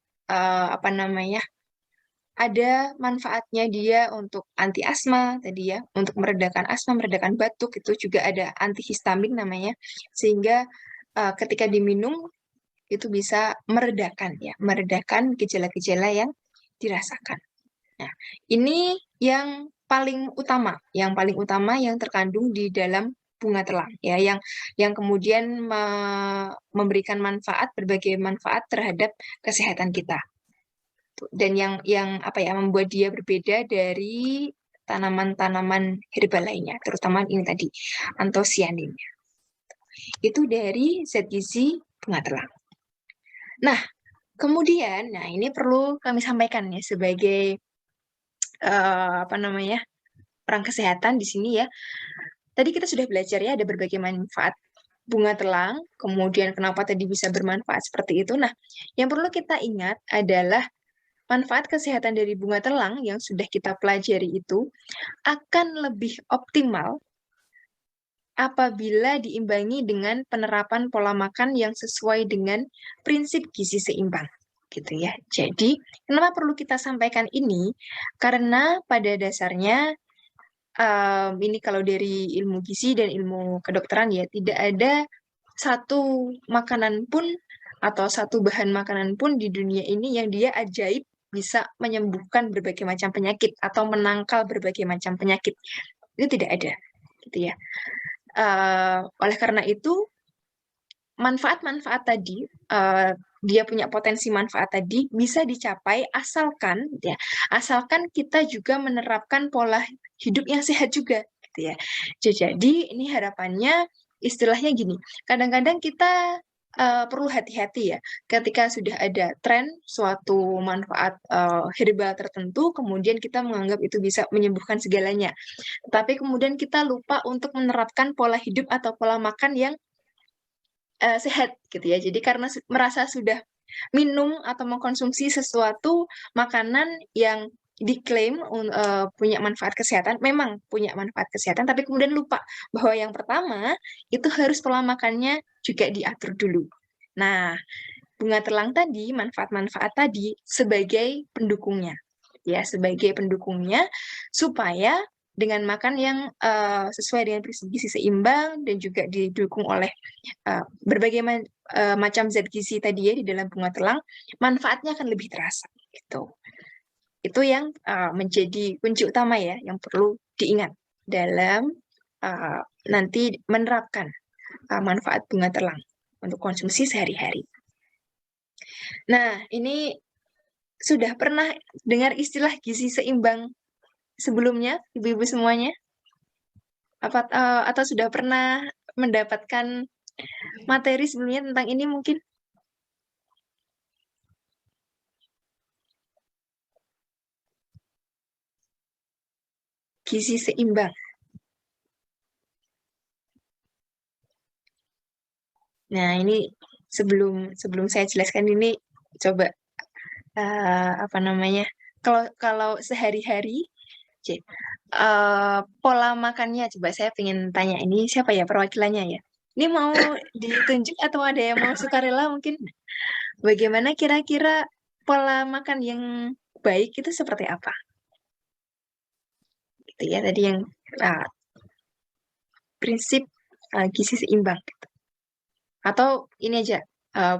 ada manfaatnya dia untuk anti asma tadi ya, untuk meredakan asma, meredakan batuk, itu juga ada antihistamin namanya, sehingga ketika diminum itu bisa meredakan ya, meredakan gejala-gejala yang dirasakan. Nah, ini yang paling utama yang terkandung di dalam bunga telang ya, yang kemudian memberikan berbagai manfaat terhadap kesehatan kita. Dan yang membuat dia berbeda dari tanaman-tanaman herbal lainnya, terutama ini tadi antosianin. Itu dari zat gizi bunga telang. Nah, kemudian, ini perlu kami sampaikan ya sebagai orang kesehatan di sini ya. Tadi kita sudah belajar ya ada berbagai manfaat bunga telang, kemudian kenapa tadi bisa bermanfaat seperti itu. Nah, yang perlu kita ingat adalah manfaat kesehatan dari bunga telang yang sudah kita pelajari itu akan lebih optimal apabila diimbangi dengan penerapan pola makan yang sesuai dengan prinsip gizi seimbang. Gitu ya. Jadi, kenapa perlu kita sampaikan ini? Karena pada dasarnya ini kalau dari ilmu gizi dan ilmu kedokteran ya, tidak ada satu makanan pun atau satu bahan makanan pun di dunia ini yang dia ajaib bisa menyembuhkan berbagai macam penyakit atau menangkal berbagai macam penyakit. Itu tidak ada, gitu ya. Oleh karena itu, manfaat-manfaat tadi, dia punya potensi manfaat tadi bisa dicapai asalkan kita juga menerapkan pola hidup yang sehat juga, gitu ya. Jadi ini harapannya istilahnya gini, kadang-kadang kita perlu hati-hati ya ketika sudah ada tren suatu manfaat herbal tertentu, kemudian kita menganggap itu bisa menyembuhkan segalanya. Tapi kemudian kita lupa untuk menerapkan pola hidup atau pola makan yang sehat gitu ya. Jadi karena merasa sudah minum atau mengkonsumsi sesuatu makanan yang diklaim punya manfaat kesehatan, memang punya manfaat kesehatan, tapi kemudian lupa bahwa yang pertama itu harus pola makannya juga diatur dulu. Nah, bunga telang tadi, manfaat-manfaat tadi sebagai pendukungnya, ya, sebagai pendukungnya supaya dengan makan yang sesuai dengan prinsip gizi seimbang dan juga didukung oleh berbagai macam zat gizi tadi ya di dalam bunga telang, manfaatnya akan lebih terasa gitu. Itu yang menjadi kunci utama ya yang perlu diingat dalam nanti menerapkan manfaat bunga telang untuk konsumsi sehari-hari. Nah, ini sudah pernah dengar istilah gizi seimbang sebelumnya, ibu-ibu semuanya? Atau sudah pernah mendapatkan materi sebelumnya tentang ini mungkin? Gizi seimbang. Nah, ini sebelum saya jelaskan ini coba apa namanya? Kalau sehari-hari pola makannya coba saya pengen tanya ini siapa ya perwakilannya ya? Ini mau ditunjuk atau ada yang mau sukarela mungkin? Bagaimana kira-kira pola makan yang baik itu seperti apa? Gitu ya tadi yang prinsip gizi seimbang gitu. Atau ini aja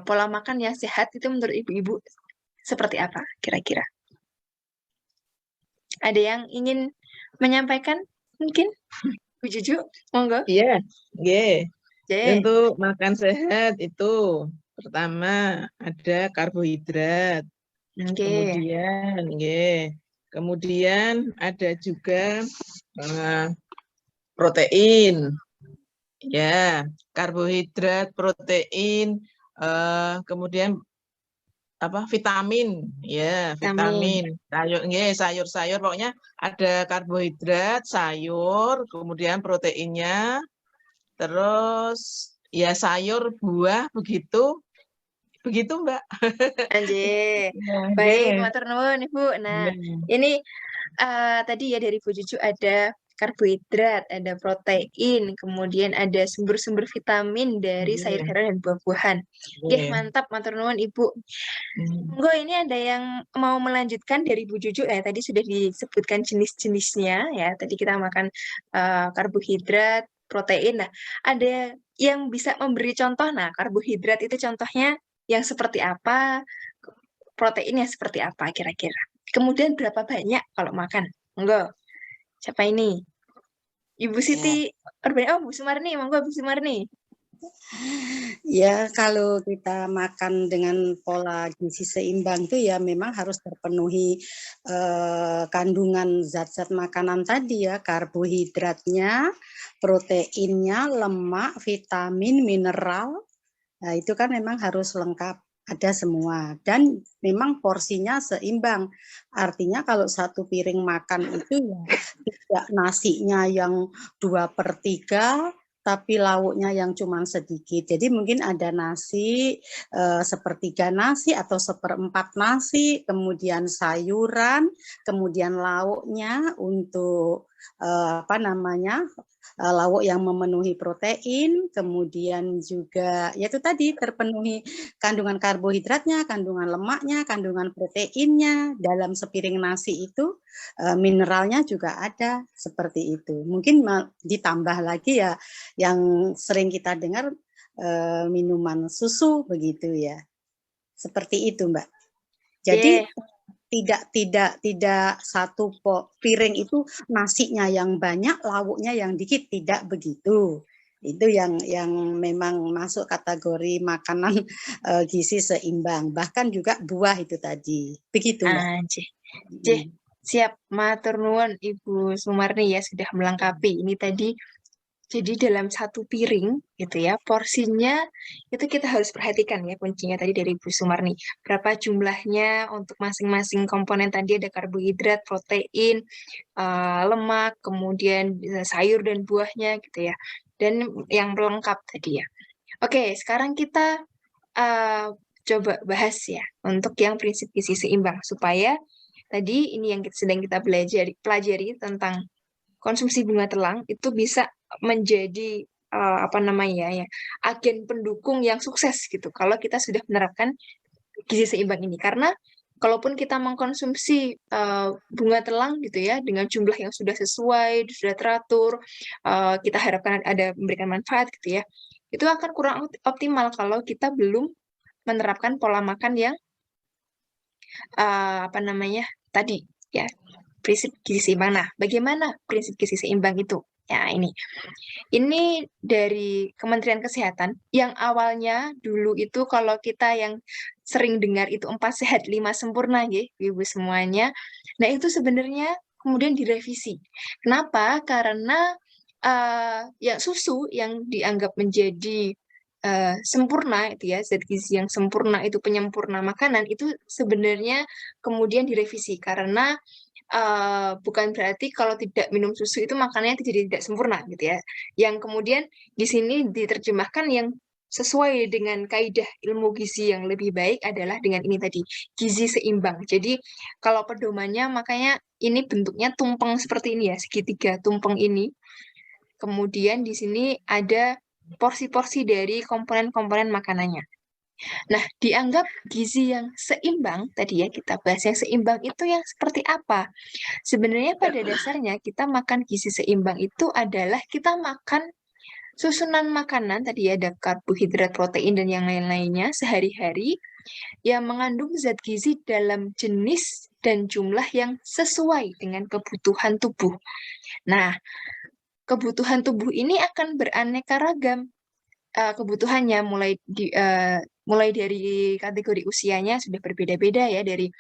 pola makan yang sehat itu menurut ibu-ibu seperti apa kira-kira? Ada yang ingin menyampaikan mungkin? Bu Juju, monggo. Iya, nggih. J. Untuk makan sehat itu pertama ada karbohidrat, Oke. kemudian ada juga protein. Ya, karbohidrat, protein, kemudian apa vitamin, ya vitamin, sayur-sayur, pokoknya ada karbohidrat, sayur, kemudian proteinnya, terus ya sayur, buah, begitu Mbak. Anjir. Ya, Baik, nggih. matur nuwun Ibu. Nah, Nggih. ini tadi ya dari Bu Juju ada karbohidrat, ada protein, kemudian ada sumber-sumber vitamin dari Nggih. sayur-sayuran dan buah-buahan. Oke, Nggih. mantap, matur nuwun Ibu. Monggo ini ada yang mau melanjutkan dari Bu Juju ya. Tadi sudah disebutkan jenis-jenisnya ya. Tadi kita makan karbohidrat, protein. Nah, ada yang bisa memberi contoh. Nah, karbohidrat itu contohnya yang seperti apa? Proteinnya seperti apa kira-kira? Kemudian berapa banyak kalau makan? Monggo. Siapa ini? Ibu Siti. Oh, Bu Sumarni. Monggo Bu Sumarni. Ya, kalau kita makan dengan pola gizi seimbang itu ya memang harus terpenuhi kandungan zat-zat makanan tadi ya, karbohidratnya, proteinnya, lemak, vitamin, mineral. Nah, itu kan memang harus lengkap, ada semua. Dan memang porsinya seimbang. Artinya kalau satu piring makan itu ya tidak nasinya yang 2/3, tapi lauknya yang cuma sedikit. Jadi mungkin ada nasi, 1/3 nasi atau 1/4 nasi, kemudian sayuran, kemudian lauknya untuk lauk yang memenuhi protein, kemudian juga ya itu tadi terpenuhi kandungan karbohidratnya, kandungan lemaknya, kandungan proteinnya. Dalam sepiring nasi itu mineralnya juga ada seperti itu. Mungkin ditambah lagi ya yang sering kita dengar minuman susu begitu ya. Seperti itu, Mbak. Jadi tidak satu piring itu nasinya yang banyak, lauknya yang dikit, tidak begitu. Itu yang memang masuk kategori makanan gizi seimbang. Bahkan juga buah itu tadi. Begitu, Mbak. Siap, matur nuwun Ibu Sumarni ya sudah melengkapi. Ini tadi jadi dalam satu piring gitu ya, porsinya itu kita harus perhatikan ya kuncinya tadi dari Bu Sumarni. Berapa jumlahnya untuk masing-masing komponen tadi ada karbohidrat, protein, lemak, kemudian sayur dan buahnya gitu ya. Dan yang lengkap tadi ya. Oke, sekarang kita coba bahas ya untuk yang prinsip gizi seimbang supaya tadi ini yang sedang kita pelajari tentang konsumsi bunga telang itu bisa menjadi agen pendukung yang sukses gitu kalau kita sudah menerapkan gizi seimbang ini karena kalaupun kita mengkonsumsi bunga telang gitu ya dengan jumlah yang sudah sesuai sudah teratur kita harapkan ada memberikan manfaat gitu ya itu akan kurang optimal kalau kita belum menerapkan pola makan yang tadi ya prinsip gizi seimbang. Nah, bagaimana prinsip gizi seimbang itu? Ya, ini dari Kementerian Kesehatan yang awalnya dulu itu kalau kita yang sering dengar itu 4 sehat 5 sempurna ya, Ibu semuanya. Nah, itu sebenarnya kemudian direvisi. Kenapa? Karena ya susu yang dianggap menjadi sempurna itu ya zat gizi yang sempurna itu penyempurna makanan itu sebenarnya kemudian direvisi karena bukan berarti kalau tidak minum susu itu makanannya jadi tidak sempurna gitu ya. Yang kemudian di sini diterjemahkan yang sesuai dengan kaidah ilmu gizi yang lebih baik adalah dengan ini tadi, gizi seimbang. Jadi kalau pedomannya makanya ini bentuknya tumpeng seperti ini ya, segitiga tumpeng ini. Kemudian di sini ada porsi-porsi dari komponen-komponen makanannya. Nah, dianggap gizi yang seimbang, tadi ya kita bahas yang seimbang itu yang seperti apa? Sebenarnya pada dasarnya kita makan gizi seimbang itu adalah kita makan susunan makanan, tadi ada karbohidrat, protein, dan yang lain-lainnya sehari-hari yang mengandung zat gizi dalam jenis dan jumlah yang sesuai dengan kebutuhan tubuh. Nah, kebutuhan tubuh ini akan beraneka ragam kebutuhannya mulai dari kategori usianya sudah berbeda-beda ya, dari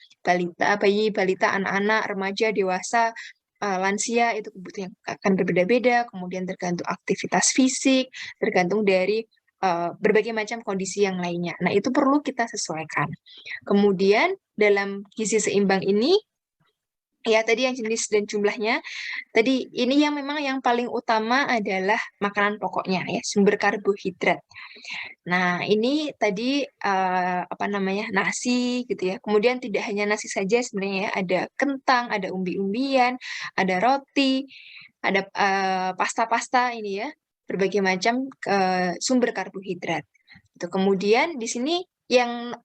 bayi, balita, anak-anak, remaja, dewasa, lansia, itu kebutuhan akan berbeda-beda, kemudian tergantung aktivitas fisik, tergantung dari berbagai macam kondisi yang lainnya. Nah, itu perlu kita sesuaikan. Kemudian dalam gizi seimbang ini, ya tadi yang jenis dan jumlahnya, tadi ini yang memang yang paling utama adalah makanan pokoknya ya, sumber karbohidrat. Nah, ini tadi apa namanya, nasi gitu ya. Kemudian tidak hanya nasi saja sebenarnya ya, ada kentang, ada umbi-umbian, ada roti, ada pasta-pasta ini ya, berbagai macam sumber karbohidrat. Itu kemudian di sini yang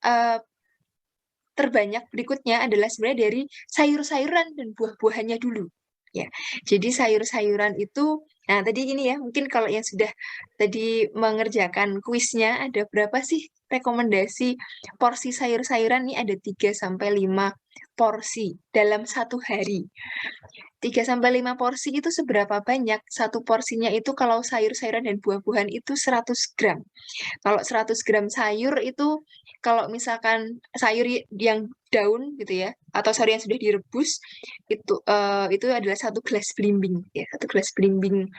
terbanyak berikutnya adalah sebenarnya dari sayur-sayuran dan buah-buahannya dulu. Ya, jadi sayur-sayuran itu, nah tadi ini ya, mungkin kalau yang sudah tadi mengerjakan kuisnya, ada berapa sih rekomendasi porsi sayur-sayuran nih? Ada 3-5 porsi dalam satu hari. 3-5 porsi itu seberapa banyak? Satu porsinya itu kalau sayur-sayuran dan buah-buahan itu 100 gram. Kalau 100 gram sayur itu, kalau misalkan sayur yang daun gitu ya, atau sayur yang sudah direbus, itu adalah 1 gelas belimbing ya. 1 gelas belimbing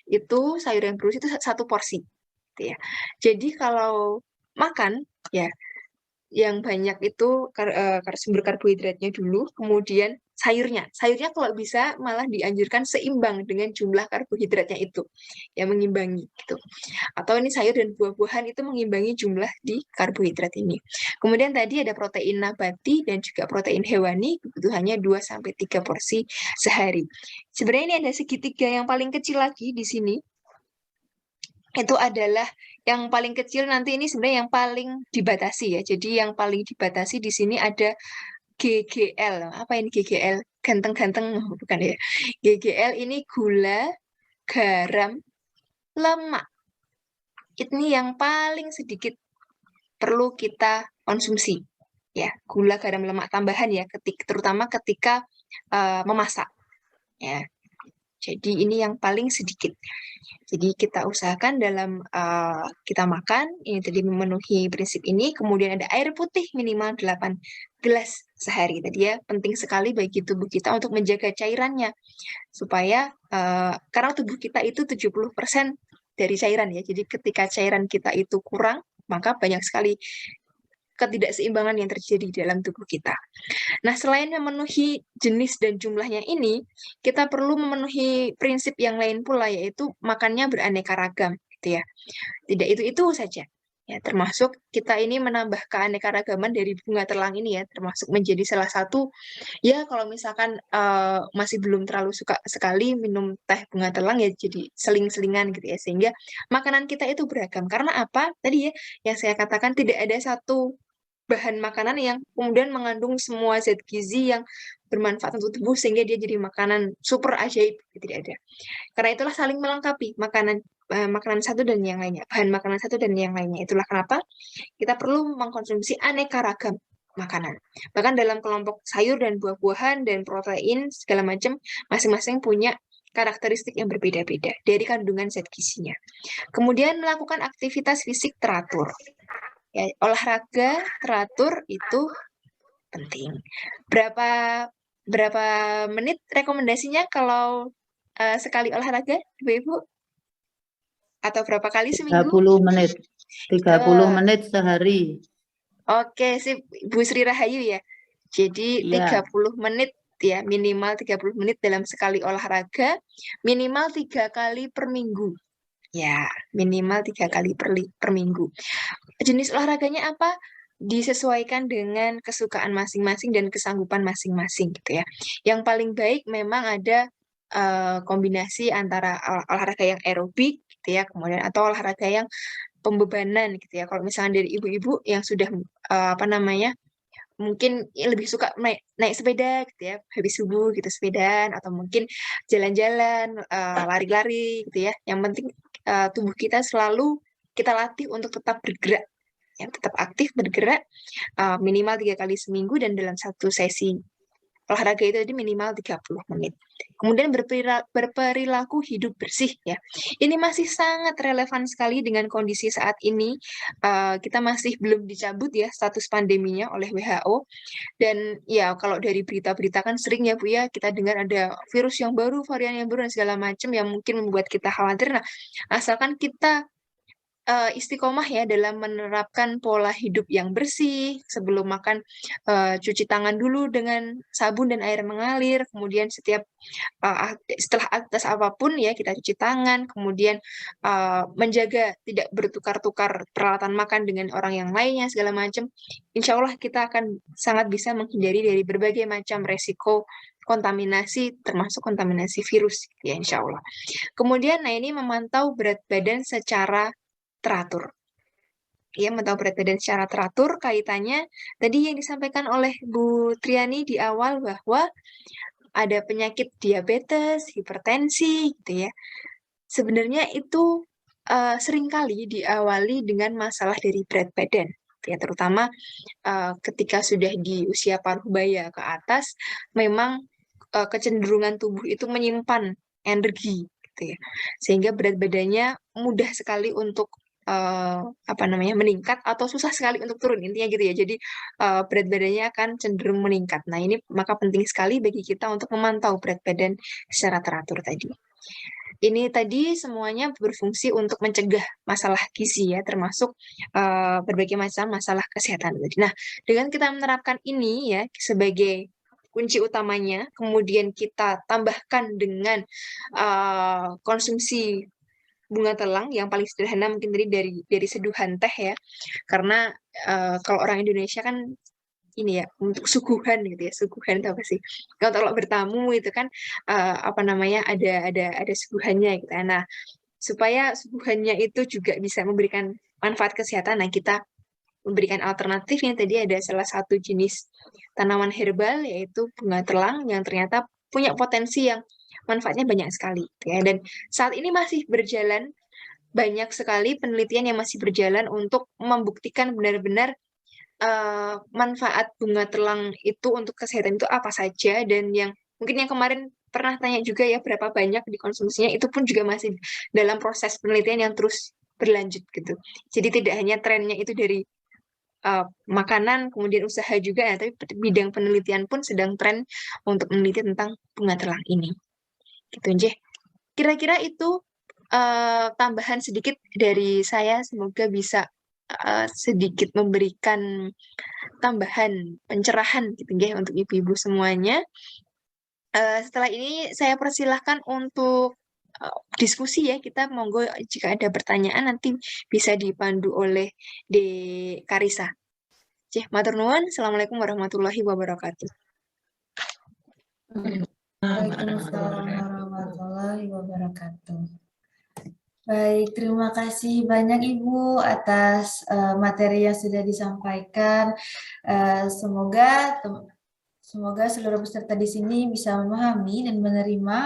itu sayur yang direbus itu 1 porsi gitu ya. Jadi kalau makan ya, yang banyak itu sumber karbohidratnya dulu, kemudian sayurnya. Sayurnya kalau bisa malah dianjurkan seimbang dengan jumlah karbohidratnya itu, ya mengimbangi gitu. Atau ini sayur dan buah-buahan itu mengimbangi jumlah di karbohidrat ini. Kemudian tadi ada protein nabati dan juga protein hewani, kebutuhannya 2-3 porsi sehari. Sebenarnya ini ada segitiga yang paling kecil lagi di sini. Itu adalah yang paling kecil, nanti ini sebenarnya yang paling dibatasi ya. Jadi yang paling dibatasi di sini ada GGL. Apa ini GGL? Ganteng-ganteng bukan ya. GGL ini gula, garam, lemak. Ini yang paling sedikit perlu kita konsumsi. Ya, gula, garam, lemak tambahan ya, terutama ketika memasak. Ya. Jadi ini yang paling sedikit. Jadi kita usahakan dalam kita makan, ini tadi memenuhi prinsip ini, kemudian ada air putih minimal 8 gelas sehari. Tadi ya, penting sekali bagi tubuh kita untuk menjaga cairannya. Supaya, karena tubuh kita itu 70% dari cairan ya, jadi ketika cairan kita itu kurang, maka banyak sekali ketidakseimbangan yang terjadi di dalam tubuh kita. Nah, selain memenuhi jenis dan jumlahnya ini, kita perlu memenuhi prinsip yang lain pula, yaitu makannya beraneka ragam, gitu ya. Tidak itu saja. Ya, termasuk kita ini menambah keanekaragaman dari bunga telang ini ya, termasuk menjadi salah satu, ya kalau misalkan masih belum terlalu suka sekali minum teh bunga telang, ya jadi seling-selingan gitu ya, sehingga makanan kita itu beragam. Karena apa? Tadi ya, yang saya katakan tidak ada satu bahan makanan yang kemudian mengandung semua zat gizi yang bermanfaat untuk tubuh sehingga dia jadi makanan super ajaib, tidak ada. Karena itulah saling melengkapi makanan satu dan yang lainnya, bahan makanan satu dan yang lainnya. Itulah kenapa kita perlu mengkonsumsi aneka ragam makanan. Bahkan dalam kelompok sayur dan buah-buahan dan protein segala macam, masing-masing punya karakteristik yang berbeda-beda dari kandungan zat gizinya. Kemudian melakukan aktivitas fisik teratur. Ya, olahraga teratur itu penting. Berapa menit rekomendasinya kalau sekali olahraga, Ibu-ibu? Atau berapa kali seminggu? 30 menit. 30 menit sehari. Oke, sip, Bu Sri Rahayu ya. Jadi 30 menit ya, minimal 30 menit dalam sekali olahraga, minimal 3 kali per minggu. Ya, minimal 3 kali per minggu. Jenis olahraganya apa? Disesuaikan dengan kesukaan masing-masing dan kesanggupan masing-masing gitu ya. Yang paling baik memang ada kombinasi antara olahraga yang aerobik gitu ya, kemudian atau olahraga yang pembebanan gitu ya. Kalau misalnya dari ibu-ibu yang sudah mungkin lebih suka naik sepeda gitu ya, habis subuh gitu sepedaan, atau mungkin jalan-jalan, lari-lari gitu ya. Yang penting tubuh kita selalu kita latih untuk tetap bergerak, ya, tetap aktif bergerak minimal 3 kali seminggu dan dalam satu sesi olahraga itu tadi minimal 30 menit. Kemudian berperilaku hidup bersih ya. Ini masih sangat relevan sekali dengan kondisi saat ini. Kita masih belum dicabut ya status pandeminya oleh WHO. Dan ya kalau dari berita-berita kan sering ya Bu ya kita dengar ada virus yang baru, varian yang baru dan segala macam yang mungkin membuat kita khawatir. Nah, asalkan kita istiqomah ya dalam menerapkan pola hidup yang bersih, sebelum makan cuci tangan dulu dengan sabun dan air mengalir, kemudian setelah aktivitas apapun ya kita cuci tangan, kemudian menjaga tidak bertukar-tukar peralatan makan dengan orang yang lainnya segala macam. Insya Allah kita akan sangat bisa menghindari dari berbagai macam resiko kontaminasi, termasuk kontaminasi virus ya insya Allah. Kemudian nah ini memantau berat badan secara teratur. Ya, memantau berat badan secara teratur kaitannya tadi yang disampaikan oleh Bu Triani di awal bahwa ada penyakit diabetes, hipertensi gitu ya. Sebenarnya itu seringkali diawali dengan masalah dari berat badan. Ya, terutama ketika sudah di usia paruh baya ke atas, memang kecenderungan tubuh itu menyimpan energi gitu ya. Sehingga berat badannya mudah sekali untuk meningkat atau susah sekali untuk turun intinya gitu ya. Jadi berat badannya akan cenderung meningkat. Nah, ini maka penting sekali bagi kita untuk memantau berat badan secara teratur tadi. Ini tadi semuanya berfungsi untuk mencegah masalah gizi ya, termasuk berbagai macam masalah kesehatan tadi. Nah, dengan kita menerapkan ini ya sebagai kunci utamanya, kemudian kita tambahkan dengan konsumsi bunga telang yang paling sederhana mungkin tadi dari seduhan teh ya, karena kalau orang Indonesia kan ini ya untuk suguhan gitu ya, suguhan itu apa sih? Kalau bertamu itu kan ada suguhannya gitu. Nah, supaya suguhannya itu juga bisa memberikan manfaat kesehatan, nah kita memberikan alternatifnya tadi ada salah satu jenis tanaman herbal yaitu bunga telang yang ternyata punya potensi yang manfaatnya banyak sekali ya. Dan saat ini masih berjalan banyak sekali penelitian yang masih berjalan untuk membuktikan benar-benar manfaat bunga telang itu untuk kesehatan itu apa saja, dan yang mungkin yang kemarin pernah tanya juga ya berapa banyak dikonsumsinya, itu pun juga masih dalam proses penelitian yang terus berlanjut gitu. Jadi tidak hanya trennya itu dari makanan kemudian usaha juga ya, tapi bidang penelitian pun sedang tren untuk meneliti tentang bunga telang ini. Gitu aja. Kira-kira itu tambahan sedikit dari saya, semoga bisa sedikit memberikan tambahan pencerahan gitu ya untuk ibu-ibu semuanya. Setelah ini saya persilahkan untuk diskusi ya, kita monggo jika ada pertanyaan nanti bisa dipandu oleh De Karisa. Matur nuwun. Assalamualaikum warahmatullahi wabarakatuh. Waalaikumsalam warahmatullahi wabarakatuh. Baik, terima kasih banyak Ibu atas materi yang sudah disampaikan. Semoga seluruh peserta di sini bisa memahami dan menerima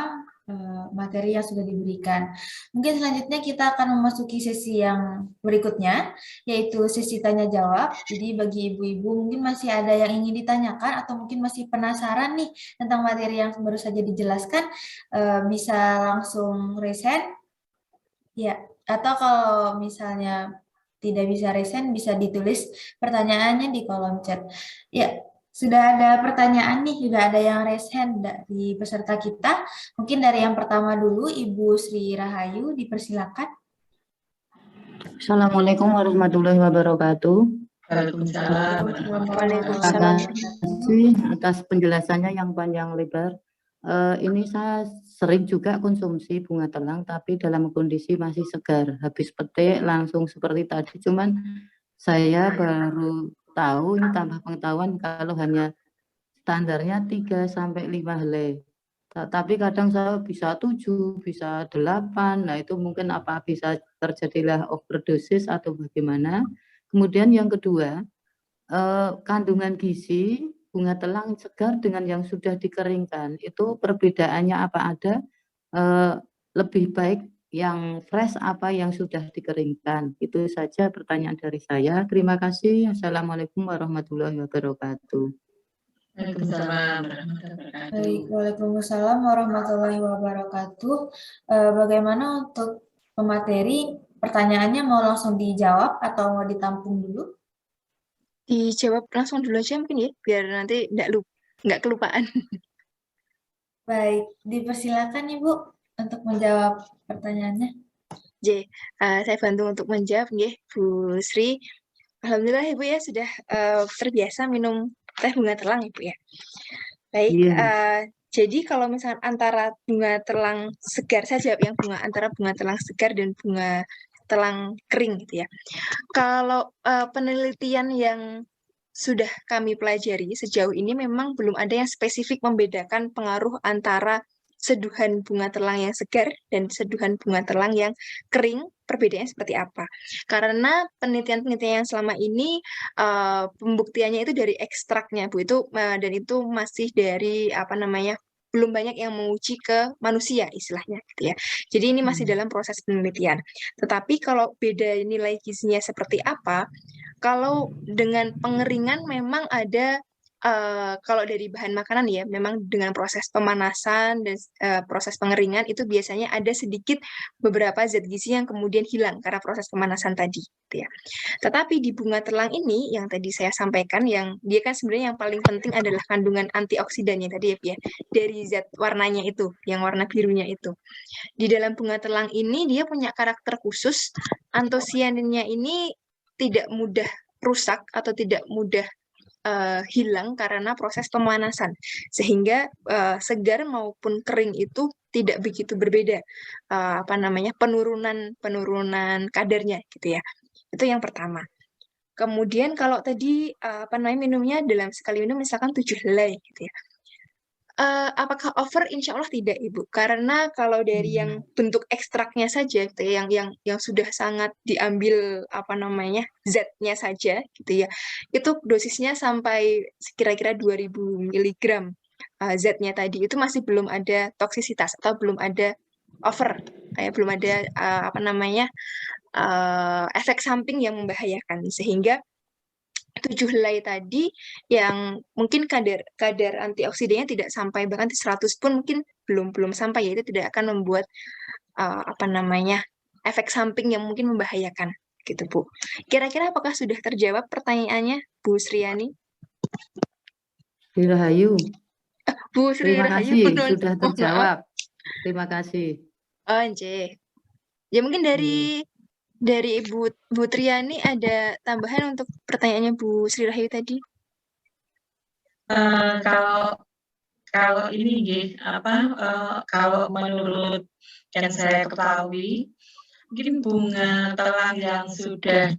materi yang sudah diberikan. Mungkin selanjutnya kita akan memasuki sesi yang berikutnya, yaitu sesi tanya jawab. Jadi bagi ibu-ibu mungkin masih ada yang ingin ditanyakan atau mungkin masih penasaran nih tentang materi yang baru saja dijelaskan, bisa langsung raise hand. Ya, atau kalau misalnya tidak bisa raise hand, bisa ditulis pertanyaannya di kolom chat. Ya, sudah ada pertanyaan nih, sudah ada yang raise hand dari peserta kita. Mungkin dari yang pertama dulu, Ibu Sri Rahayu, dipersilakan. Assalamualaikum warahmatullahi wabarakatuh. Waalaikumsalam. Terima kasih atas penjelasannya yang panjang lebar. Ini saya sering juga konsumsi bunga telang, tapi dalam kondisi masih segar. Habis petik langsung seperti tadi, cuman saya baru tahu, ini tambah pengetahuan kalau hanya standarnya 3 sampai 5 helai. Tapi kadang saya bisa 7, bisa 8. Nah, itu mungkin apa bisa terjadilah overdosis atau bagaimana. Kemudian yang kedua, kandungan gizi bunga telang segar dengan yang sudah dikeringkan, itu perbedaannya apa ada? Lebih baik yang fresh apa yang sudah dikeringkan? Itu saja pertanyaan dari saya. Terima kasih. Assalamualaikum warahmatullahi wabarakatuh. Waalaikumsalam warahmatullahi wabarakatuh. Baik, Waalaikumsalam warahmatullahi wabarakatuh. Bagaimana untuk pemateri? Pertanyaannya mau langsung dijawab atau mau ditampung dulu? Dijawab langsung dulu aja mungkin ya, biar nanti nggak kelupaan. Baik, dipersilakan Ibu untuk menjawab pertanyaannya. Saya bantu untuk menjawab ya, Bu Sri. Alhamdulillah Ibu ya sudah terbiasa minum teh bunga telang Ibu ya. Baik, jadi kalau misalnya antara bunga telang segar, saya jawab yang antara bunga telang segar dan bunga telang kering gitu ya. Kalau penelitian yang sudah kami pelajari sejauh ini memang belum ada yang spesifik membedakan pengaruh antara seduhan bunga telang yang segar dan seduhan bunga telang yang kering, perbedaannya seperti apa. Karena penelitian-penelitian yang selama ini pembuktiannya itu dari ekstraknya, Bu, itu dan itu masih dari belum banyak yang menguji ke manusia istilahnya gitu ya. Jadi ini masih dalam proses penelitian. Tetapi kalau beda nilai gizinya seperti apa, kalau dengan pengeringan memang ada kalau dari bahan makanan ya, memang dengan proses pemanasan dan proses pengeringan itu biasanya ada sedikit beberapa zat gizi yang kemudian hilang karena proses pemanasan tadi, gitu ya. Tetapi di bunga telang ini yang tadi saya sampaikan, yang dia kan sebenarnya yang paling penting adalah kandungan antioksidannya tadi ya, dari zat warnanya itu, yang warna birunya itu. Di dalam bunga telang ini dia punya karakter khusus, antosianinnya ini tidak mudah rusak atau tidak mudah hilang karena proses pemanasan, sehingga segar maupun kering itu tidak begitu berbeda penurunan kadarnya gitu ya. Itu yang pertama. Kemudian kalau tadi minumnya dalam sekali minum misalkan 7 helai gitu ya. Apakah over? Insya Allah tidak, Ibu. Karena kalau dari yang bentuk ekstraknya saja, gitu ya, yang sudah sangat diambil zatnya saja, gitu ya, itu dosisnya sampai kira-kira 2000 mg zatnya tadi itu masih belum ada toksisitas atau belum ada over, belum ada efek samping yang membahayakan, sehingga 7 helai tadi yang mungkin kadar antioksidannya tidak sampai, bahkan 100 pun mungkin belum sampai, yaitu tidak akan membuat efek samping yang mungkin membahayakan gitu, Bu. Kira-kira apakah sudah terjawab pertanyaannya, Bu Sriani? Sri Rahayu. Bu Sri Terima Rahayu, kasih sudah terjawab. Terima kasih. Oh, nggih. Ya mungkin dari Ibu Triani ada tambahan untuk pertanyaannya Bu Sri Rahayu tadi? Kalau ini kalau menurut yang saya ketahui, mungkin bunga telang yang sudah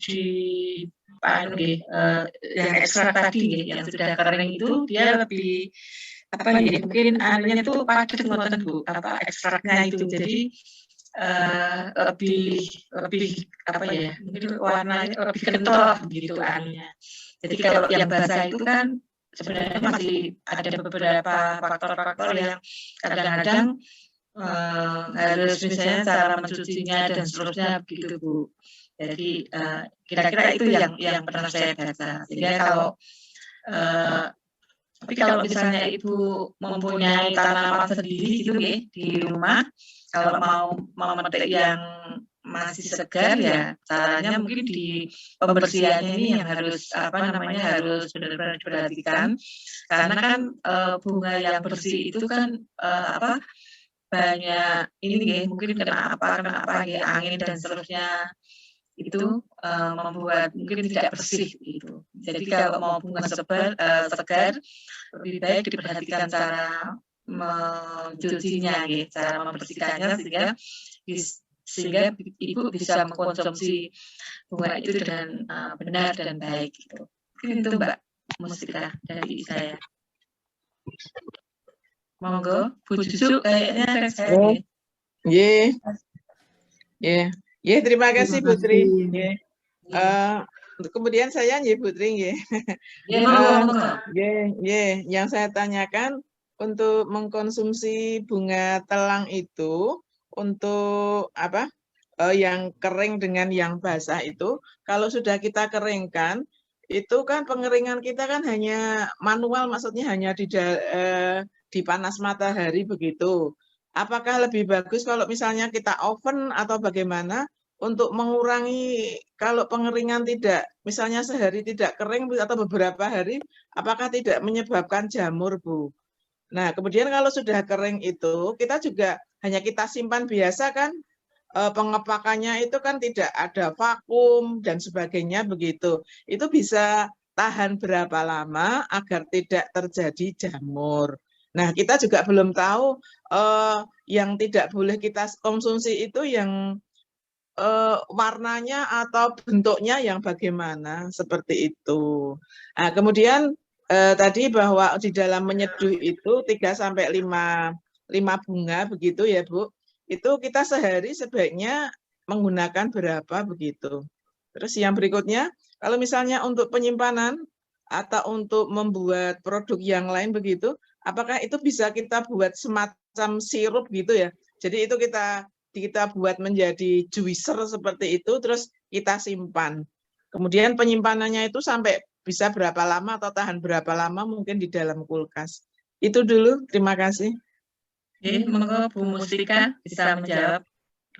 yang ekstrak tadi yang sudah kering itu dia lebih mungkin anunya itu padat ngoten Bu, ekstraknya itu, jadi lebih mungkin warnanya lebih kental gitu anunya. Jadi kalau yang basah itu kan sebenarnya masih ada beberapa faktor-faktor yang kadang-kadang harus misalnya cara mencucinya dan seterusnya begitu, Bu. Jadi kira-kira itu yang pernah saya baca. Jadi tapi kalau misalnya Ibu mempunyai tanaman sendiri gitu di rumah, kalau mau memetik yang masih segar ya caranya mungkin di pembersihannya ini yang harus harus benar-benar diperhatikan, karena kan bunga yang bersih itu kan banyak ini mungkin kena angin dan seterusnya itu membuat mungkin tidak bersih gitu. Jadi kalau mau bunga segar lebih baik diperhatikan cara mencucinya, ya, cara membersihkannya sehingga Ibu bisa mengkonsumsi bunga itu dengan benar dan baik gitu. Mungkin itu Mbak Muslika dari saya. Monggo, Bu Juju kayaknya saya. Terima kasih Bu Tri. kasih. Kemudian saya Bu Tri yang saya tanyakan untuk mengkonsumsi bunga telang itu untuk apa? Yang kering dengan yang basah itu, kalau sudah kita keringkan, itu kan pengeringan kita kan hanya manual, maksudnya hanya di panas matahari begitu. Apakah lebih bagus kalau misalnya kita oven atau bagaimana untuk mengurangi kalau pengeringan tidak, misalnya sehari tidak kering atau beberapa hari, apakah tidak menyebabkan jamur, Bu? Nah, kemudian kalau sudah kering itu, kita juga hanya kita simpan biasa kan, pengepakannya itu kan tidak ada vakum dan sebagainya begitu. Itu bisa tahan berapa lama agar tidak terjadi jamur. Nah, kita juga belum tahu yang tidak boleh kita konsumsi itu yang warnanya atau bentuknya yang bagaimana, seperti itu. Nah, kemudian tadi bahwa di dalam menyeduh itu 3-5 bunga begitu ya Bu. Itu kita sehari sebaiknya menggunakan berapa begitu. Terus yang berikutnya, kalau misalnya untuk penyimpanan atau untuk membuat produk yang lain begitu, apakah itu bisa kita buat semacam sirup gitu ya? Jadi itu kita buat menjadi juicer seperti itu, terus kita simpan. Kemudian penyimpanannya itu sampai bisa berapa lama atau tahan berapa lama mungkin di dalam kulkas. Itu dulu, terima kasih. Monggo Bu Muslika bisa menjawab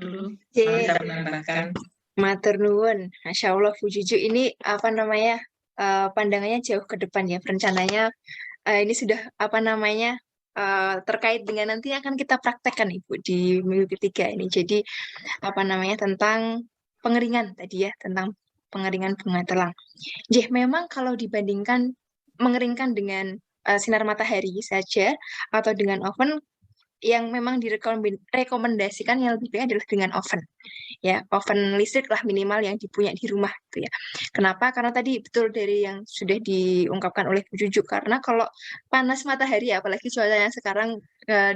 dulu, bisa menambahkan. Matur nuwun, Masya Allah Bu Juju ini apa namanya pandangannya jauh ke depan ya, rencananya ini sudah apa namanya terkait dengan nanti akan kita praktekkan Ibu di minggu ketiga ini. Jadi apa namanya tentang pengeringan tadi ya, tentang pengeringan bunga telang. Jadi memang kalau dibandingkan mengeringkan dengan sinar matahari saja atau dengan oven, yang memang direkomendasikan yang lebih baik adalah dengan oven. Ya, oven listrik lah minimal yang dipunya di rumah gitu ya. Kenapa? Karena tadi betul dari yang sudah diungkapkan oleh Bu Juju, karena kalau panas matahari apalagi cuaca yang sekarang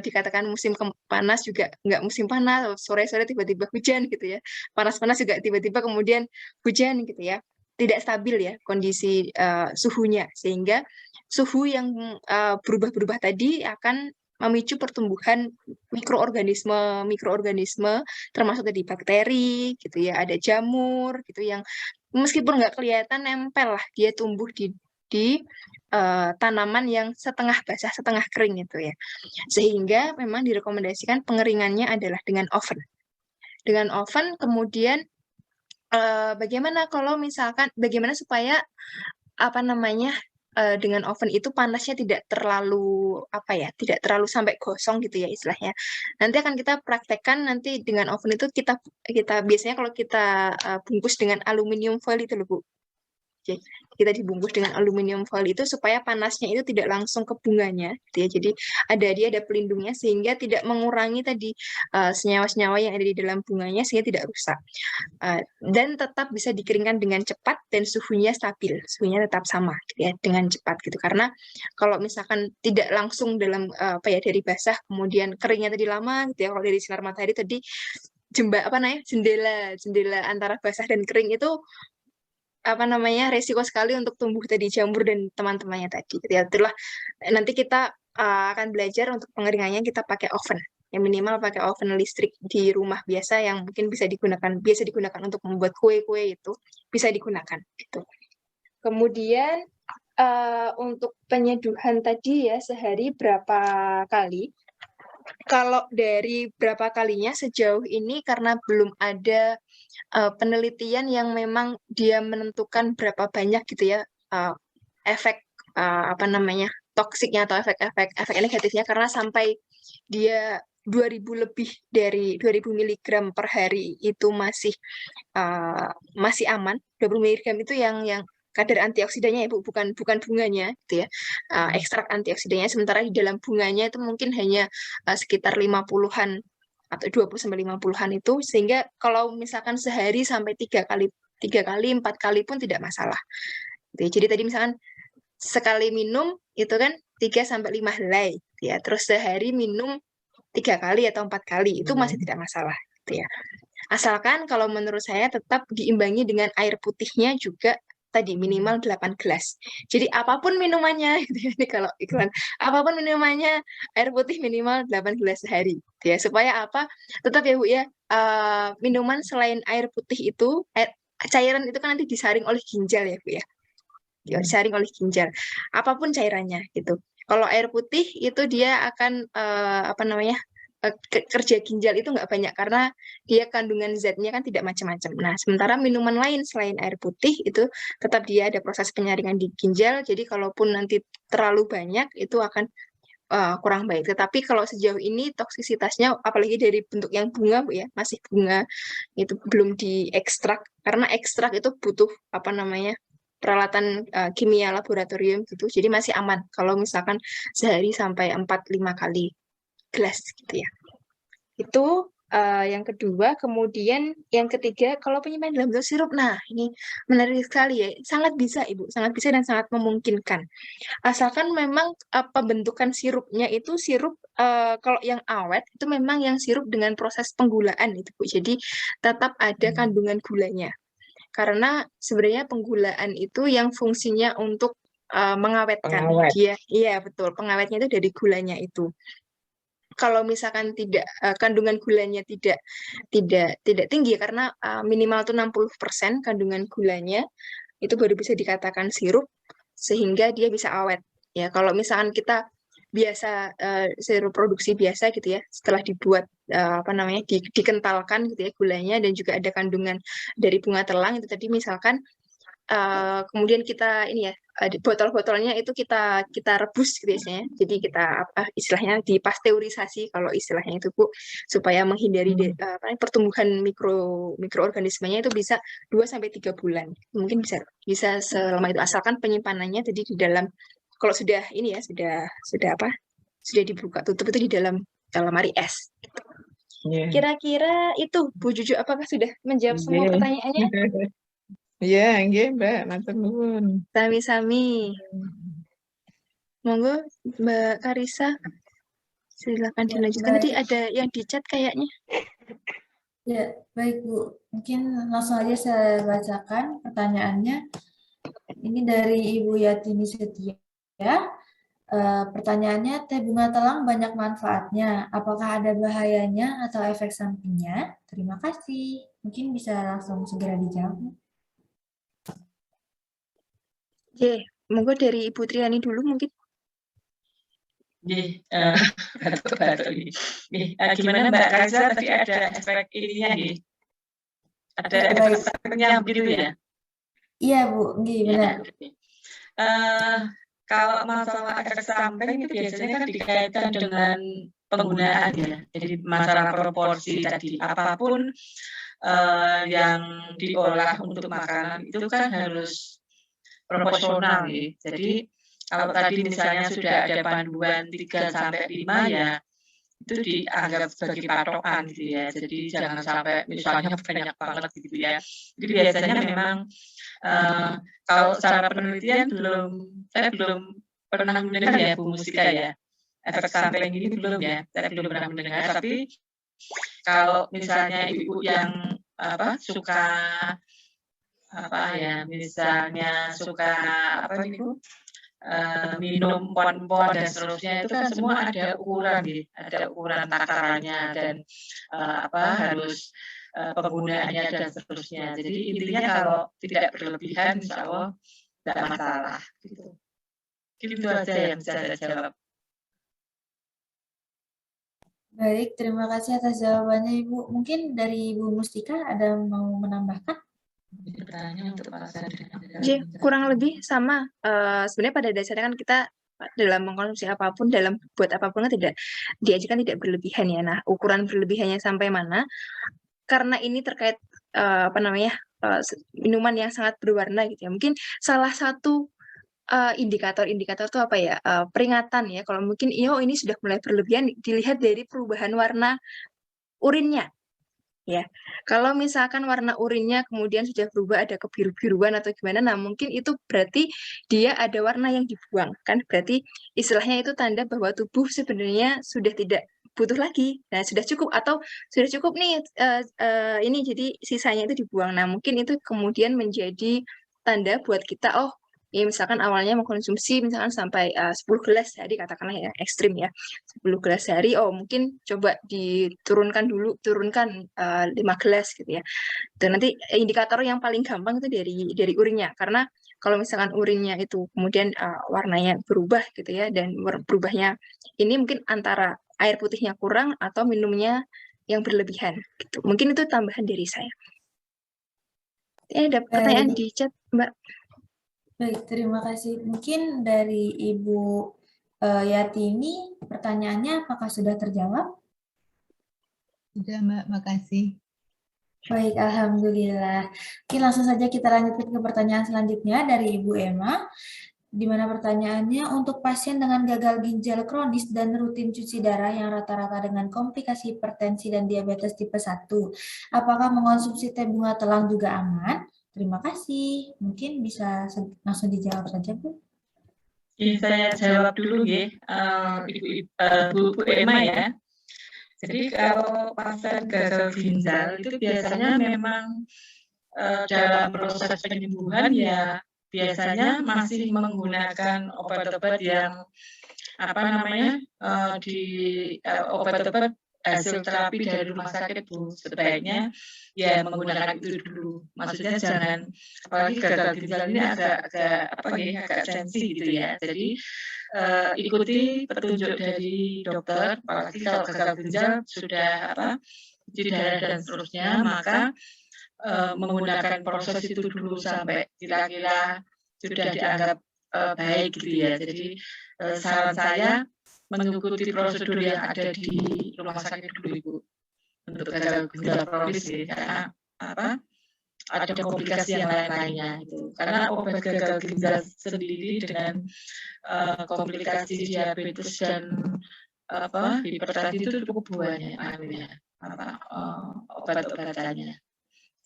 dikatakan musim panas juga nggak musim panas, sore-sore tiba-tiba hujan gitu ya. Panas-panas juga tiba-tiba kemudian hujan gitu ya. Tidak stabil ya kondisi suhunya, sehingga suhu yang berubah-berubah tadi akan memicu pertumbuhan mikroorganisme termasuk tadi bakteri gitu ya, ada jamur gitu yang meskipun nggak kelihatan nempel lah, dia tumbuh di tanaman yang setengah basah setengah kering itu ya, sehingga memang direkomendasikan pengeringannya adalah dengan oven. Kemudian bagaimana kalau misalkan bagaimana supaya apa namanya dengan oven itu panasnya tidak terlalu tidak terlalu sampai gosong gitu ya istilahnya. Nanti akan kita praktekkan nanti dengan oven itu kita biasanya kalau kita bungkus dengan aluminium foil itu loh Bu. Jadi, kita dibungkus dengan aluminium foil itu supaya panasnya itu tidak langsung ke bunganya gitu ya. Jadi ada pelindungnya sehingga tidak mengurangi tadi senyawa-senyawa yang ada di dalam bunganya sehingga tidak rusak. Dan tetap bisa dikeringkan dengan cepat dan suhunya stabil, suhunya tetap sama gitu ya, dengan cepat gitu. Karena kalau misalkan tidak langsung dalam dari basah kemudian keringnya tadi lama gitu ya, kalau dari sinar matahari tadi jendela antara basah dan kering itu resiko sekali untuk tumbuh tadi jamur dan teman-temannya tadi. Ya, itulah nanti kita akan belajar untuk pengeringannya kita pakai oven. Yang minimal pakai oven listrik di rumah biasa yang mungkin biasa digunakan untuk membuat kue-kue itu bisa digunakan gitu. Kemudian untuk penyeduhan tadi ya sehari berapa kali? Kalau dari berapa kalinya sejauh ini karena belum ada penelitian yang memang dia menentukan berapa banyak gitu ya efek toksiknya atau efek negatifnya, karena sampai dia 2000 lebih dari 2000 mg per hari itu masih aman. 20 mg itu yang kadar antioksidannya ya Bu, bukan bunganya gitu ya. Ekstrak antioksidannya, sementara di dalam bunganya itu mungkin hanya sekitar 50-an atau 20 sampai 50-an itu, sehingga kalau misalkan sehari sampai 3 kali 4 kali pun tidak masalah. Gitu ya. Jadi tadi misalkan sekali minum itu kan 3 sampai 5 helai ya. Terus sehari minum 3 kali atau 4 kali itu masih tidak masalah gitu ya. Asalkan kalau menurut saya tetap diimbangi dengan air putihnya juga tadi minimal 8 gelas. Jadi apapun minumannya gitu ya, ini kalau iklan, apapun minumannya air putih minimal 8 gelas sehari gitu ya. Supaya apa? Tetap ya Bu ya, minuman selain air putih itu cairan itu kan nanti disaring oleh ginjal ya Bu ya. Disaring oleh ginjal. Apapun cairannya gitu. Kalau air putih itu dia akan kerja ginjal itu nggak banyak karena dia kandungan zatnya kan tidak macam-macam. Nah, sementara minuman lain selain air putih itu tetap dia ada proses penyaringan di ginjal. Jadi kalaupun nanti terlalu banyak itu akan kurang baik. Tetapi kalau sejauh ini toksisitasnya apalagi dari bentuk yang bunga Bu ya, masih bunga itu belum diekstrak karena ekstrak itu butuh peralatan kimia laboratorium gitu. Jadi masih aman kalau misalkan sehari sampai 4-5 kali gelas gitu ya. Itu yang kedua. Kemudian yang ketiga, kalau penyimpangan dalam bentuk sirup, nah ini menarik sekali ya, sangat bisa Ibu, sangat bisa dan sangat memungkinkan. Asalkan memang pembentukan sirupnya itu sirup kalau yang awet itu memang yang sirup dengan proses penggulaan itu Bu. Jadi tetap ada kandungan gulanya. Karena sebenarnya penggulaan itu yang fungsinya untuk mengawetkan dia. Iya, betul. Pengawetnya itu dari gulanya itu. Kalau misalkan kandungan gulanya tidak tinggi karena minimal tuh 60% kandungan gulanya itu baru bisa dikatakan sirup sehingga dia bisa awet. Ya, kalau misalkan kita biasa sirup produksi biasa gitu ya, setelah dibuat dikentalkan gitu ya gulanya dan juga ada kandungan dari bunga telang itu tadi misalkan kemudian kita ini ya botol-botolnya itu kita rebus gitu ya. Jadi kita istilahnya dipasteurisasi kalau istilahnya itu Bu, supaya menghindari pertumbuhan mikroorganismenya itu bisa 2-3 bulan. Mungkin bisa selama itu asalkan penyimpanannya tadi di dalam, kalau sudah ini ya sudah dibuka tutup itu di dalam lemari es. Gitu. Yeah. Kira-kira itu Bu Juju, apakah sudah menjawab semua pertanyaannya? Iya, nggih, Mbak, matur nuwun. Sami-sami. Monggo Mbak Karissa, silakan dilanjutkan. Tadi ada yang di chat kayaknya. Ya, baik Bu. Mungkin langsung aja saya bacakan pertanyaannya. Ini dari Ibu Yatini Setia. Pertanyaannya, teh bunga telang banyak manfaatnya. Apakah ada bahayanya atau efek sampingnya? Terima kasih. Mungkin bisa langsung segera dijawab. Monggo dari Ibu Triani dulu mungkin. Batuk-batuk nih. Gimana Mbak Karissa tadi ada efek ininya nih? Ada efeknya begitu ya? Iya Bu, benar. Kalau masalah efek samping itu biasanya kan dikaitkan dengan penggunaan ya. Jadi masalah proporsi tadi apapun yang diolah untuk makanan itu kan harus proporsional ya. Jadi kalau tadi misalnya sudah ada panduan 3-5 ya itu dianggap sebagai patokan gitu ya. Jadi jangan sampai misalnya banyak banget gitu ya. Jadi biasanya memang kalau secara penelitian saya belum pernah mendengar ya Bu Mustika ya. Efek samping ini belum ya. Saya belum pernah mendengar, tapi kalau misalnya ibu yang suka misalnya suka minum empon-empon dan seterusnya itu kan semua ada ukuran ada ukuran takarannya dan harus penggunaannya dan seterusnya. Jadi intinya kalau tidak berlebihan insya Allah tidak masalah gitu. Itu aja yang bisa saya jawab. Baik, terima kasih atas jawabannya Ibu. Mungkin dari Ibu Mustika ada mau menambahkan? Kurang lebih sama. Sebenarnya pada dasarnya kan kita dalam mengkonsumsi apapun, dalam buat apapun kan tidak diajarkan tidak berlebihan ya. Nah, ukuran berlebihannya sampai mana? Karena ini terkait minuman yang sangat berwarna gitu ya. Mungkin salah satu indikator-indikator itu apa ya, peringatan ya, kalau mungkin ini sudah mulai berlebihan dilihat dari perubahan warna urinnya. Ya, kalau misalkan warna urinnya kemudian sudah berubah ada kebiru-biruan atau gimana, nah mungkin itu berarti dia ada warna yang dibuang, kan berarti istilahnya itu tanda bahwa tubuh sebenarnya sudah tidak butuh lagi. Nah, sudah cukup atau sudah cukup nih ini jadi sisanya itu dibuang. Nah, mungkin itu kemudian menjadi tanda buat kita, oh ya misalkan awalnya mengkonsumsi misalkan sampai 10 gelas sehari katakanlah ya, ekstrim ya. 10 gelas sehari, oh mungkin coba diturunkan dulu, turunkan 5 gelas gitu ya. Dan nanti indikator yang paling gampang itu dari urinnya, karena kalau misalkan urinnya itu kemudian warnanya berubah gitu ya, dan berubahnya ini mungkin antara air putihnya kurang atau minumnya yang berlebihan gitu. Mungkin itu tambahan dari saya. Ada pertanyaan di chat, Mbak. Baik, terima kasih. Mungkin dari Ibu Yatini, pertanyaannya apakah sudah terjawab? Sudah, Mbak, makasih. Baik, Alhamdulillah. Mungkin langsung saja kita lanjutkan ke pertanyaan selanjutnya dari Ibu Emma, di mana pertanyaannya, untuk pasien dengan gagal ginjal kronis dan rutin cuci darah yang rata-rata dengan komplikasi hipertensi dan diabetes tipe 1, apakah mengonsumsi teh bunga telang juga aman? Terima kasih. Mungkin bisa langsung dijawab saja, Bu. Saya jawab dulu ya, Bu Emma ya. Jadi kalau pasien gagal ginjal itu biasanya memang dalam proses penyembuhan ya biasanya masih menggunakan obat-obat yang obat-obat hasil terapi dari rumah sakit, Bu. Sebaiknya ya menggunakan itu dulu. Maksudnya jangan, apalagi gagal ginjal ini agak sensi gitu ya. Jadi ikuti petunjuk dari dokter, apalagi kalau gagal ginjal sudah cuci darah dan seterusnya, maka menggunakan proses itu dulu sampai kira-kira sudah dianggap baik gitu ya. Jadi saran saya mengikuti prosedur yang ada di rumah sakit dulu, Ibu, untuk gagal ginjal kronis ya, karena ada komplikasi yang lain-lainnya itu. Karena obat gagal ginjal sendiri dengan komplikasi diabetes dan hipertensi itu cukup banyak obat-obatannya.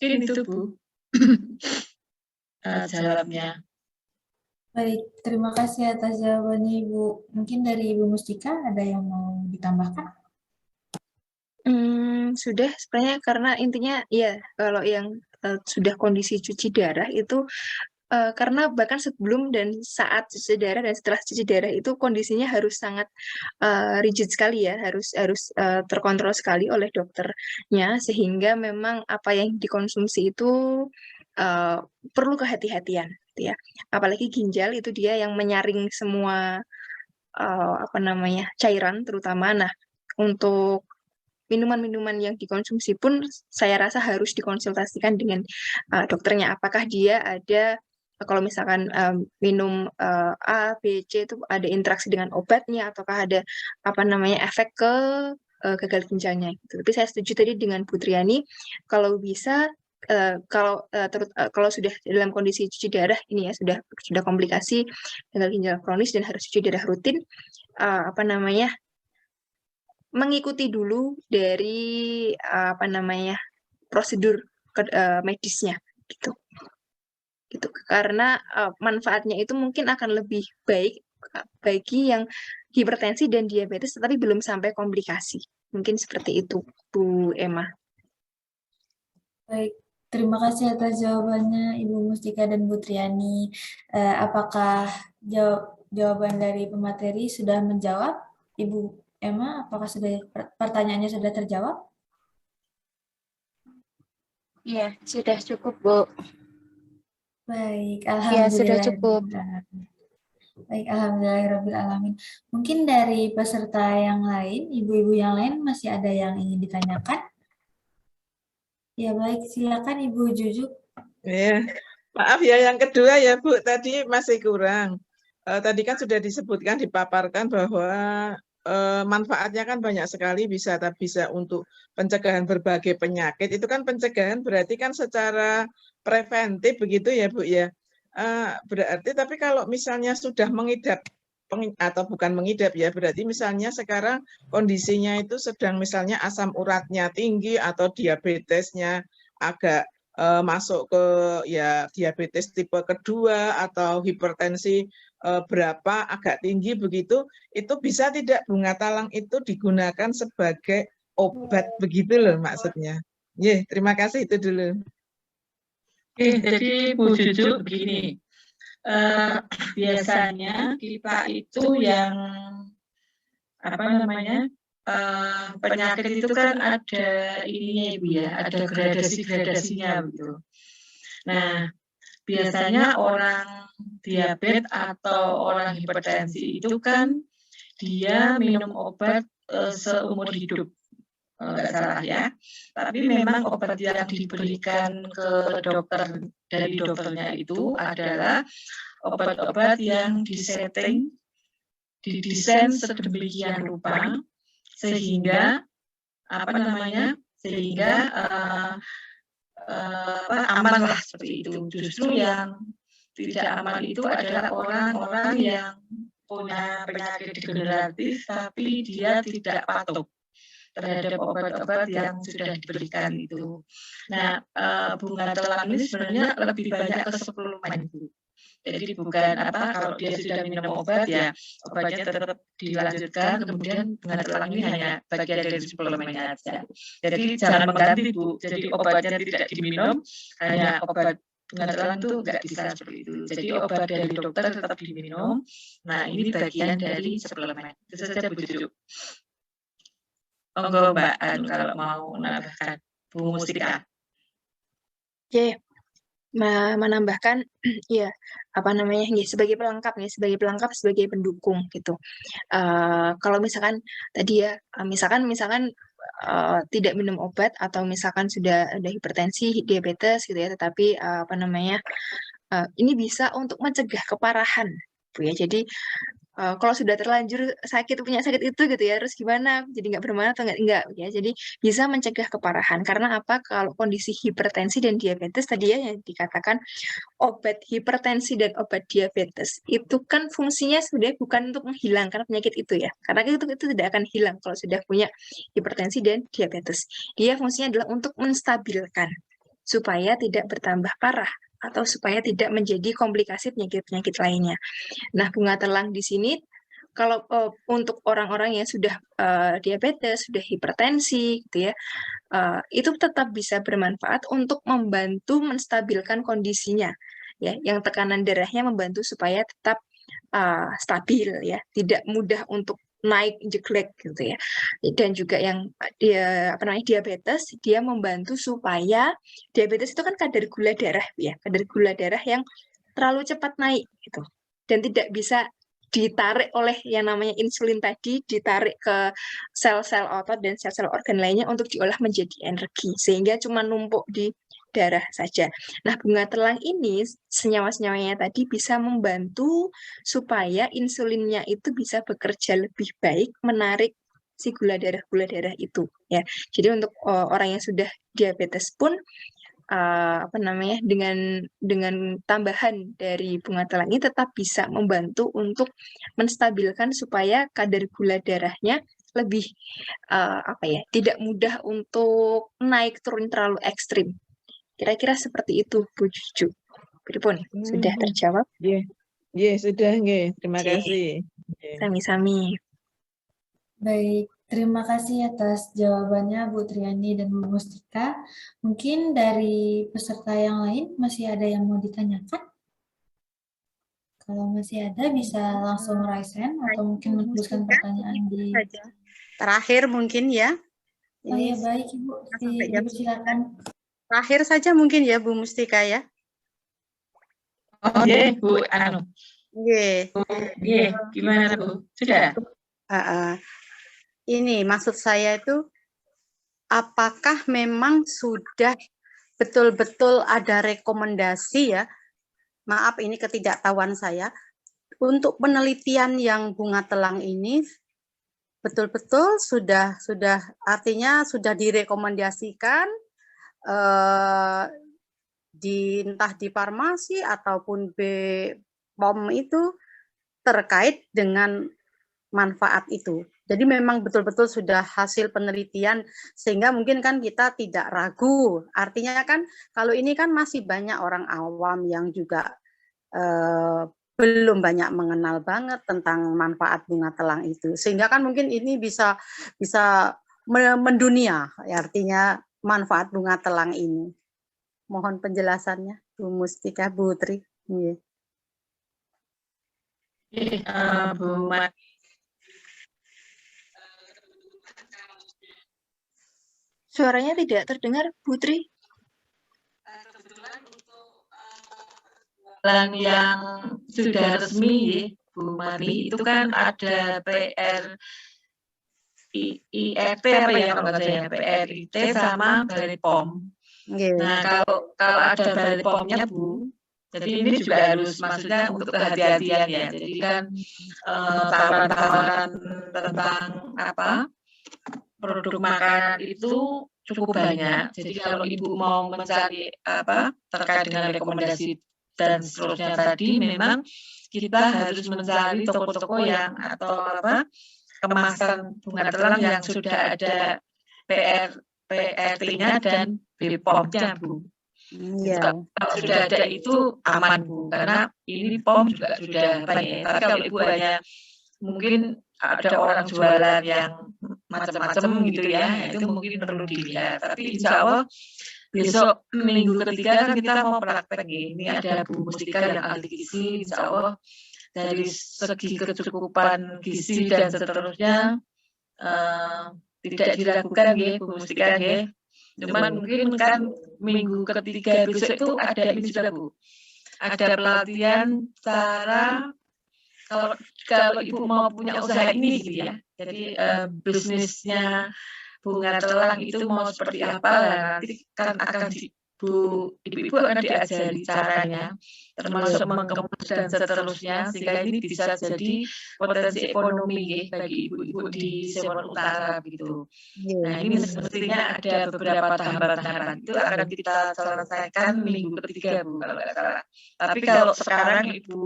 Mungkin itu, Bu, jawabnya. Baik, terima kasih atas jawabannya, Ibu. Mungkin dari Ibu Mustika ada yang mau ditambahkan? Sudah sebenarnya, karena intinya ya kalau yang sudah kondisi cuci darah itu karena bahkan sebelum dan saat cuci darah dan setelah cuci darah itu kondisinya harus sangat rigid sekali ya, harus terkontrol sekali oleh dokternya, sehingga memang apa yang dikonsumsi itu perlu kehati-hatian gitu ya. Apalagi ginjal itu dia yang menyaring semua cairan terutama. Nah, untuk minuman-minuman yang dikonsumsi pun saya rasa harus dikonsultasikan dengan dokternya, apakah dia ada, kalau misalkan minum A, B, C itu ada interaksi dengan obatnya, ataukah ada efek ke gagal ginjalnya gitu. Tapi saya setuju tadi dengan Bu Triani, kalau bisa kalau sudah dalam kondisi cuci darah ini ya, sudah komplikasi gagal ginjal kronis dan harus cuci darah rutin, mengikuti dulu dari prosedur medisnya gitu. Karena manfaatnya itu mungkin akan lebih baik bagi yang hipertensi dan diabetes tetapi belum sampai komplikasi. Mungkin seperti itu, Bu Emma. Baik, terima kasih atas jawabannya Ibu Mustika dan Bu Triani. Apakah jawaban dari pemateri sudah menjawab? Ibu Emma, apakah pertanyaannya sudah terjawab? Iya, sudah cukup, Bu. Baik, Ya, sudah alhamdulillah. cukup. Baik, alhamdulillahirrahmanirrahim. Mungkin dari peserta yang lain, ibu-ibu yang lain masih ada yang ingin ditanyakan? Ya, baik, silakan Ibu Jujuk. Ya, maaf ya, yang kedua ya Bu, tadi masih kurang. Tadi kan sudah disebutkan, dipaparkan bahwa manfaatnya kan banyak sekali, bisa untuk pencegahan berbagai penyakit. Itu kan pencegahan berarti kan secara preventif begitu ya Bu ya. Berarti tapi kalau misalnya sudah mengidap atau bukan mengidap ya, berarti misalnya sekarang kondisinya itu sedang misalnya asam uratnya tinggi atau diabetesnya agak masuk ke ya diabetes tipe kedua atau hipertensi berapa agak tinggi begitu, itu bisa tidak bunga talang itu digunakan sebagai obat begitu loh maksudnya. Terima kasih itu dulu. Oke, jadi Bu Juju begini. Biasanya kita itu yang penyakit itu kan ada ininya Ibu ya, ada gradasi-gradasinya gitu. Nah, biasanya orang diabetes atau orang hipertensi itu kan dia minum obat seumur hidup, kalau nggak salah ya. Tapi memang obat yang diberikan ke dokter dari dokternya itu adalah obat-obat yang disetting, didesain sedemikian rupa sehingga aman lah seperti itu. Justru yang tidak aman itu adalah orang-orang yang punya penyakit degeneratif tapi dia tidak patuh terhadap obat-obat yang sudah diberikan itu. Nah, bunga telang ini sebenarnya lebih banyak ke suplemen itu. Jadi bukan kalau dia sudah minum obat ya obatnya tetap dilanjutkan, kemudian bunga telang ini hanya bagian dari suplemennya saja. Jadi jangan mengganti Bu. Jadi obatnya tidak diminum, hanya obat bunga telang itu nggak bisa seperti itu. Jadi obat dari dokter tetap diminum. Nah ini bagian dari suplemen. Itu saja Bu Juju. Monggo Mbak Anu kalau mau menambahkan Bu Mustika. Oke, menambahkan ya sebagai pelengkap sebagai pendukung gitu. Kalau misalkan tadi ya misalkan tidak minum obat atau misalkan sudah ada hipertensi, diabetes gitu ya, tetapi ini bisa untuk mencegah keparahan Bu ya. Jadi kalau sudah terlanjur punya sakit itu gitu ya, terus gimana? Jadi nggak bermanfaat atau enggak ya. Jadi bisa mencegah keparahan. Karena apa? Kalau kondisi hipertensi dan diabetes tadi ya yang dikatakan obat hipertensi dan obat diabetes itu kan fungsinya sudah bukan untuk menghilangkan penyakit itu ya. Karena itu tidak akan hilang kalau sudah punya hipertensi dan diabetes. Dia fungsinya adalah untuk menstabilkan supaya tidak bertambah parah atau supaya tidak menjadi komplikasi penyakit-penyakit lainnya. Nah, bunga telang di sini kalau untuk orang-orang yang sudah diabetes, sudah hipertensi gitu ya, itu tetap bisa bermanfaat untuk membantu menstabilkan kondisinya ya, yang tekanan darahnya membantu supaya tetap stabil ya, tidak mudah untuk naik jeglek gitu ya. Dan juga yang diabetes, dia membantu supaya diabetes itu kan kadar gula darah ya, kadar gula darah yang terlalu cepat naik gitu dan tidak bisa ditarik oleh yang namanya insulin tadi, ditarik ke sel-sel otot dan sel-sel organ lainnya untuk diolah menjadi energi sehingga cuma numpuk di darah saja. Nah, bunga telang ini senyawa-senyawanya tadi bisa membantu supaya insulinnya itu bisa bekerja lebih baik, menarik si gula darah itu ya. Jadi untuk orang yang sudah diabetes pun dengan tambahan dari bunga telang ini tetap bisa membantu untuk menstabilkan supaya kadar gula darahnya lebih tidak mudah untuk naik turun terlalu ekstrim. Kira-kira seperti itu Bu Juju. Pripun sudah terjawab? Sudah nggih. Terima kasih. Sami-sami. Baik, terima kasih atas jawabannya Bu Triani dan Bu Mustika. Mungkin dari peserta yang lain masih ada yang mau ditanyakan? Kalau masih ada bisa langsung raise hand atau mungkin menuliskan pertanyaan di terakhir mungkin ya. Oh iya baik Ibu, silakan. Terakhir saja mungkin ya Bu Mustika ya. Oh iya Bu Anu. Iya. Gimana Bu? Sudah? Ini maksud saya itu apakah memang sudah betul-betul ada rekomendasi ya, maaf ini ketidaktahuan saya, untuk penelitian yang bunga telang ini betul-betul sudah artinya sudah direkomendasikan entah di farmasi ataupun BPOM itu terkait dengan manfaat itu. Jadi memang betul-betul sudah hasil penelitian sehingga mungkin kan kita tidak ragu. Artinya kan kalau ini kan masih banyak orang awam yang juga belum banyak mengenal banget tentang manfaat bunga telang itu. Sehingga kan mungkin ini bisa mendunia, artinya manfaat bunga telang ini. Mohon penjelasannya, Bu Mustika, Bu Tri. Yeah. Bu Mat. Suaranya tidak terdengar, Putri. Kebetulan untuk yang sudah resmi, Bu Marli, itu kan ada PR IFT apa ya kalau nggak saya, PRIT sama Balai POM. Yeah. Nah kalau ada Balai POM-nya Bu, jadi ini juga harus maksudnya untuk kehati-hatian ya. Jadi kan tawaran-tawaran tentang apa produk makanan itu cukup banyak. Jadi kalau Ibu mau mencari apa terkait dengan rekomendasi dan seterusnya tadi, memang kita harus mencari toko-toko yang atau apa kemasan bunga telang yang sudah ada PRT-nya dan BPOM-nya, Bu. Yeah. Kalau sudah ada itu aman, Bu, karena ini POM juga sudah banyak. Tapi kalau Ibu hanya mungkin ada orang jualan yang macam-macam gitu ya, itu mungkin perlu dilihat. Tapi insya Allah besok minggu ketiga kan kita mau praktek. Ini ada Bu Mustika yang ahli gizi, insya Allah dari segi kecukupan gizi dan seterusnya tidak diragukan ya Bu Mustika ya. Cuman mungkin kan minggu ketiga besok itu ada ini juga Bu. Ada pelatihan cara kalau Ibu mau punya usaha ini gitu ya. Jadi bisnisnya bunga telang itu mau seperti apa, nanti kan akan Ibu akan diajari caranya, termasuk mengemas dan seterusnya, sehingga ini bisa jadi potensi ekonomi ya, bagi ibu-ibu di Sewon Utara gitu. Nah ini mestinya ada beberapa tahapan-tahapan itu akan kita selesaikan minggu ketiga Bu kalau nggak salah. Tapi kalau sekarang Ibu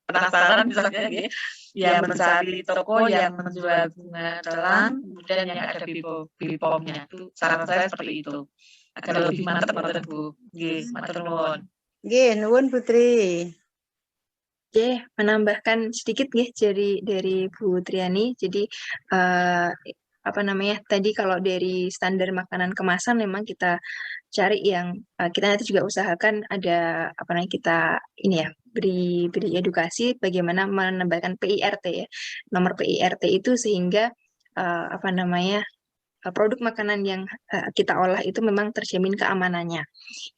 penasaran misalnya ya mencari toko yang menjual bunga telang, kemudian yang ada BPOM-nya, itu saran saya seperti itu. Agar lebih mantap Bu. Nggih, matur nuwun. Nggih, nuwun Putri. Oke, menambahkan sedikit nggih dari Bu Triani. Jadi apa namanya? Tadi kalau dari standar makanan kemasan memang kita cari yang kita nanti juga usahakan ada apa namanya kita ini ya beri edukasi bagaimana menambahkan PIRT ya. Nomor PIRT itu sehingga apa namanya? Produk makanan yang kita olah itu memang terjamin keamanannya.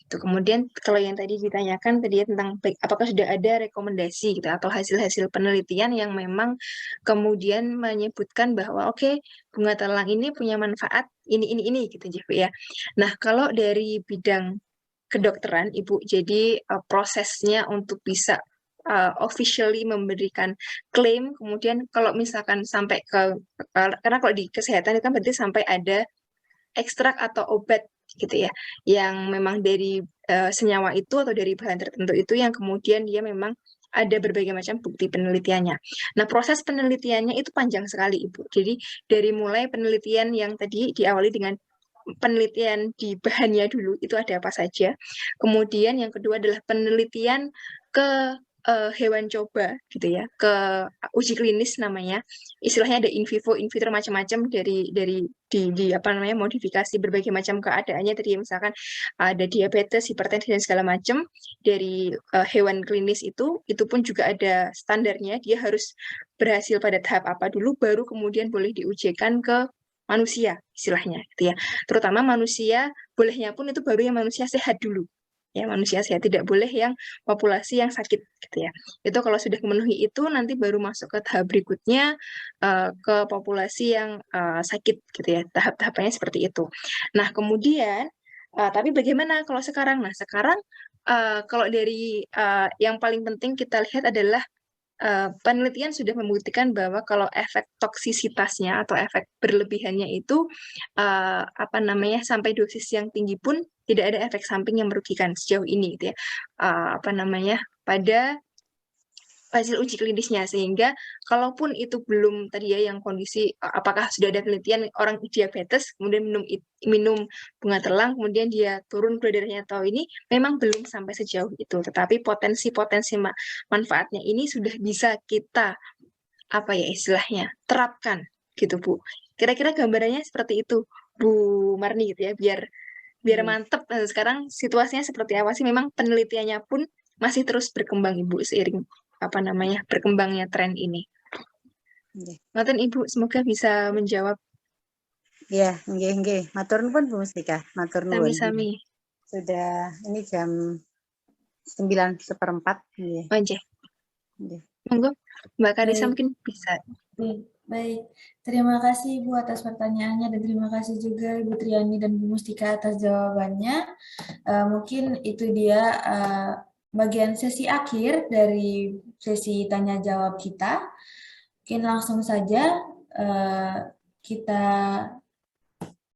Itu kemudian kalau yang tadi ditanyakan tadi tentang apakah sudah ada rekomendasi gitu atau hasil-hasil penelitian yang memang kemudian menyebutkan bahwa oke, bunga telang ini punya manfaat ini gitu ya. Nah, kalau dari bidang kedokteran Ibu, jadi prosesnya untuk bisa officially memberikan klaim, kemudian kalau misalkan sampai karena kalau di kesehatan itu kan berarti sampai ada ekstrak atau obat gitu ya, yang memang dari senyawa itu atau dari bahan tertentu itu yang kemudian dia memang ada berbagai macam bukti penelitiannya. Nah, proses penelitiannya itu panjang sekali Ibu. Jadi dari mulai penelitian yang tadi diawali dengan penelitian di bahannya dulu itu ada apa saja. Kemudian yang kedua adalah penelitian ke hewan coba gitu ya, ke uji klinis namanya, istilahnya ada in vivo, in vitro macam-macam dari di apa namanya modifikasi berbagai macam keadaannya tadi misalkan ada diabetes, hipertensi dan segala macam dari hewan klinis itu pun juga ada standarnya, dia harus berhasil pada tahap apa dulu baru kemudian boleh diujikan ke manusia istilahnya gitu ya, terutama manusia bolehnya pun itu baru yang manusia sehat dulu. Ya, manusia sehat, tidak boleh yang populasi yang sakit gitu ya. Itu kalau sudah memenuhi itu nanti baru masuk ke tahap berikutnya ke populasi yang sakit gitu ya. Tahap-tahapannya seperti itu. Nah, kemudian tapi bagaimana kalau sekarang? Nah, sekarang kalau dari yang paling penting kita lihat adalah penelitian sudah membuktikan bahwa kalau efek toksisitasnya atau efek berlebihannya itu apa namanya sampai dosis yang tinggi pun tidak ada efek samping yang merugikan sejauh ini gitu ya. Pada hasil uji klinisnya, sehingga kalaupun itu belum tadi ya yang kondisi apakah sudah ada penelitian orang diabetes kemudian minum bunga telang kemudian dia turun gula darahnya atau ini memang belum sampai sejauh itu, tetapi potensi manfaatnya ini sudah bisa kita istilahnya terapkan gitu Bu. Kira-kira gambarannya seperti itu Bu Marni gitu ya, biar mantep. Sekarang situasinya seperti apa sih? Memang penelitiannya pun masih terus berkembang Ibu seiring berkembangnya tren ini. Ngoten Ibu, semoga bisa menjawab. Ya, nggih. Matur nuwun Bu Mustika, matur nuwun. Sami-sami. Sudah ini jam 9:04 nggih. Oh, nggih. Nggih. Monggo Mbak Karissa Baik. mungkin bisa. Baik, terima kasih Ibu atas pertanyaannya dan terima kasih juga Ibu Triani dan Bu Mustika atas jawabannya. Mungkin itu dia bagian sesi akhir dari sesi tanya jawab kita. Mungkin langsung saja kita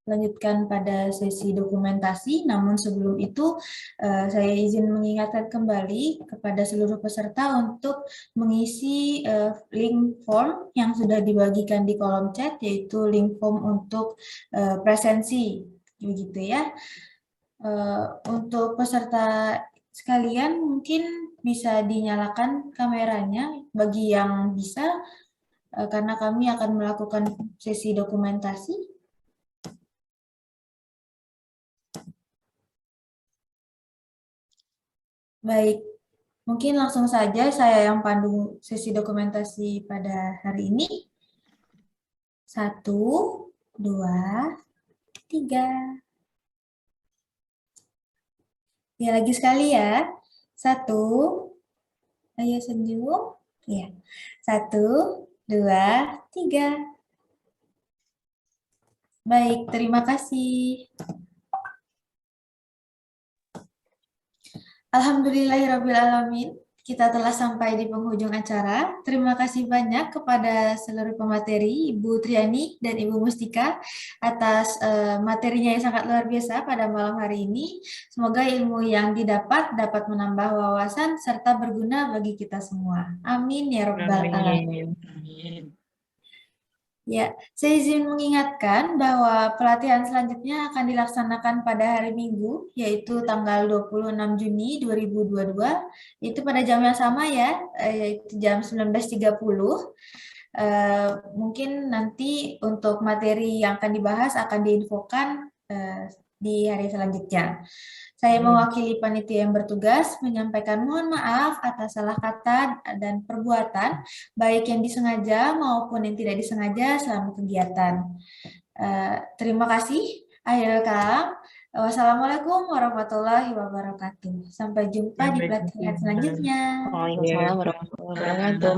lanjutkan pada sesi dokumentasi. Namun sebelum itu saya izin mengingatkan kembali kepada seluruh peserta untuk mengisi link form yang sudah dibagikan di kolom chat, yaitu link form untuk presensi, begitu ya. Untuk peserta sekalian mungkin bisa dinyalakan kameranya bagi yang bisa, karena kami akan melakukan sesi dokumentasi. Baik, mungkin langsung saja saya yang pandu sesi dokumentasi pada hari ini. 1, 2, 3. Ya, lagi sekali ya. 1, ayo senyum. Ya, 1, 2, 3. Baik, terima kasih. Alhamdulillahirrabbilalamin, kita telah sampai di penghujung acara. Terima kasih banyak kepada seluruh pemateri, Ibu Triani dan Ibu Mustika, atas materinya yang sangat luar biasa pada malam hari ini. Semoga ilmu yang didapat dapat menambah wawasan serta berguna bagi kita semua. Amin ya Rabbal Alamin. Ya, saya izin mengingatkan bahwa pelatihan selanjutnya akan dilaksanakan pada hari Minggu, yaitu tanggal 26 Juni 2022, yaitu pada jam yang sama ya, yaitu jam 19.30. Mungkin nanti untuk materi yang akan dibahas akan diinfokan di hari selanjutnya. Saya mewakili panitia yang bertugas menyampaikan mohon maaf atas salah kata dan perbuatan, baik yang disengaja maupun yang tidak disengaja selama kegiatan. Terima kasih. Akhirul kalam. Wassalamualaikum warahmatullahi wabarakatuh. Sampai jumpa di pelatihan selanjutnya. Waalaikumsalam warahmatullahi wabarakatuh.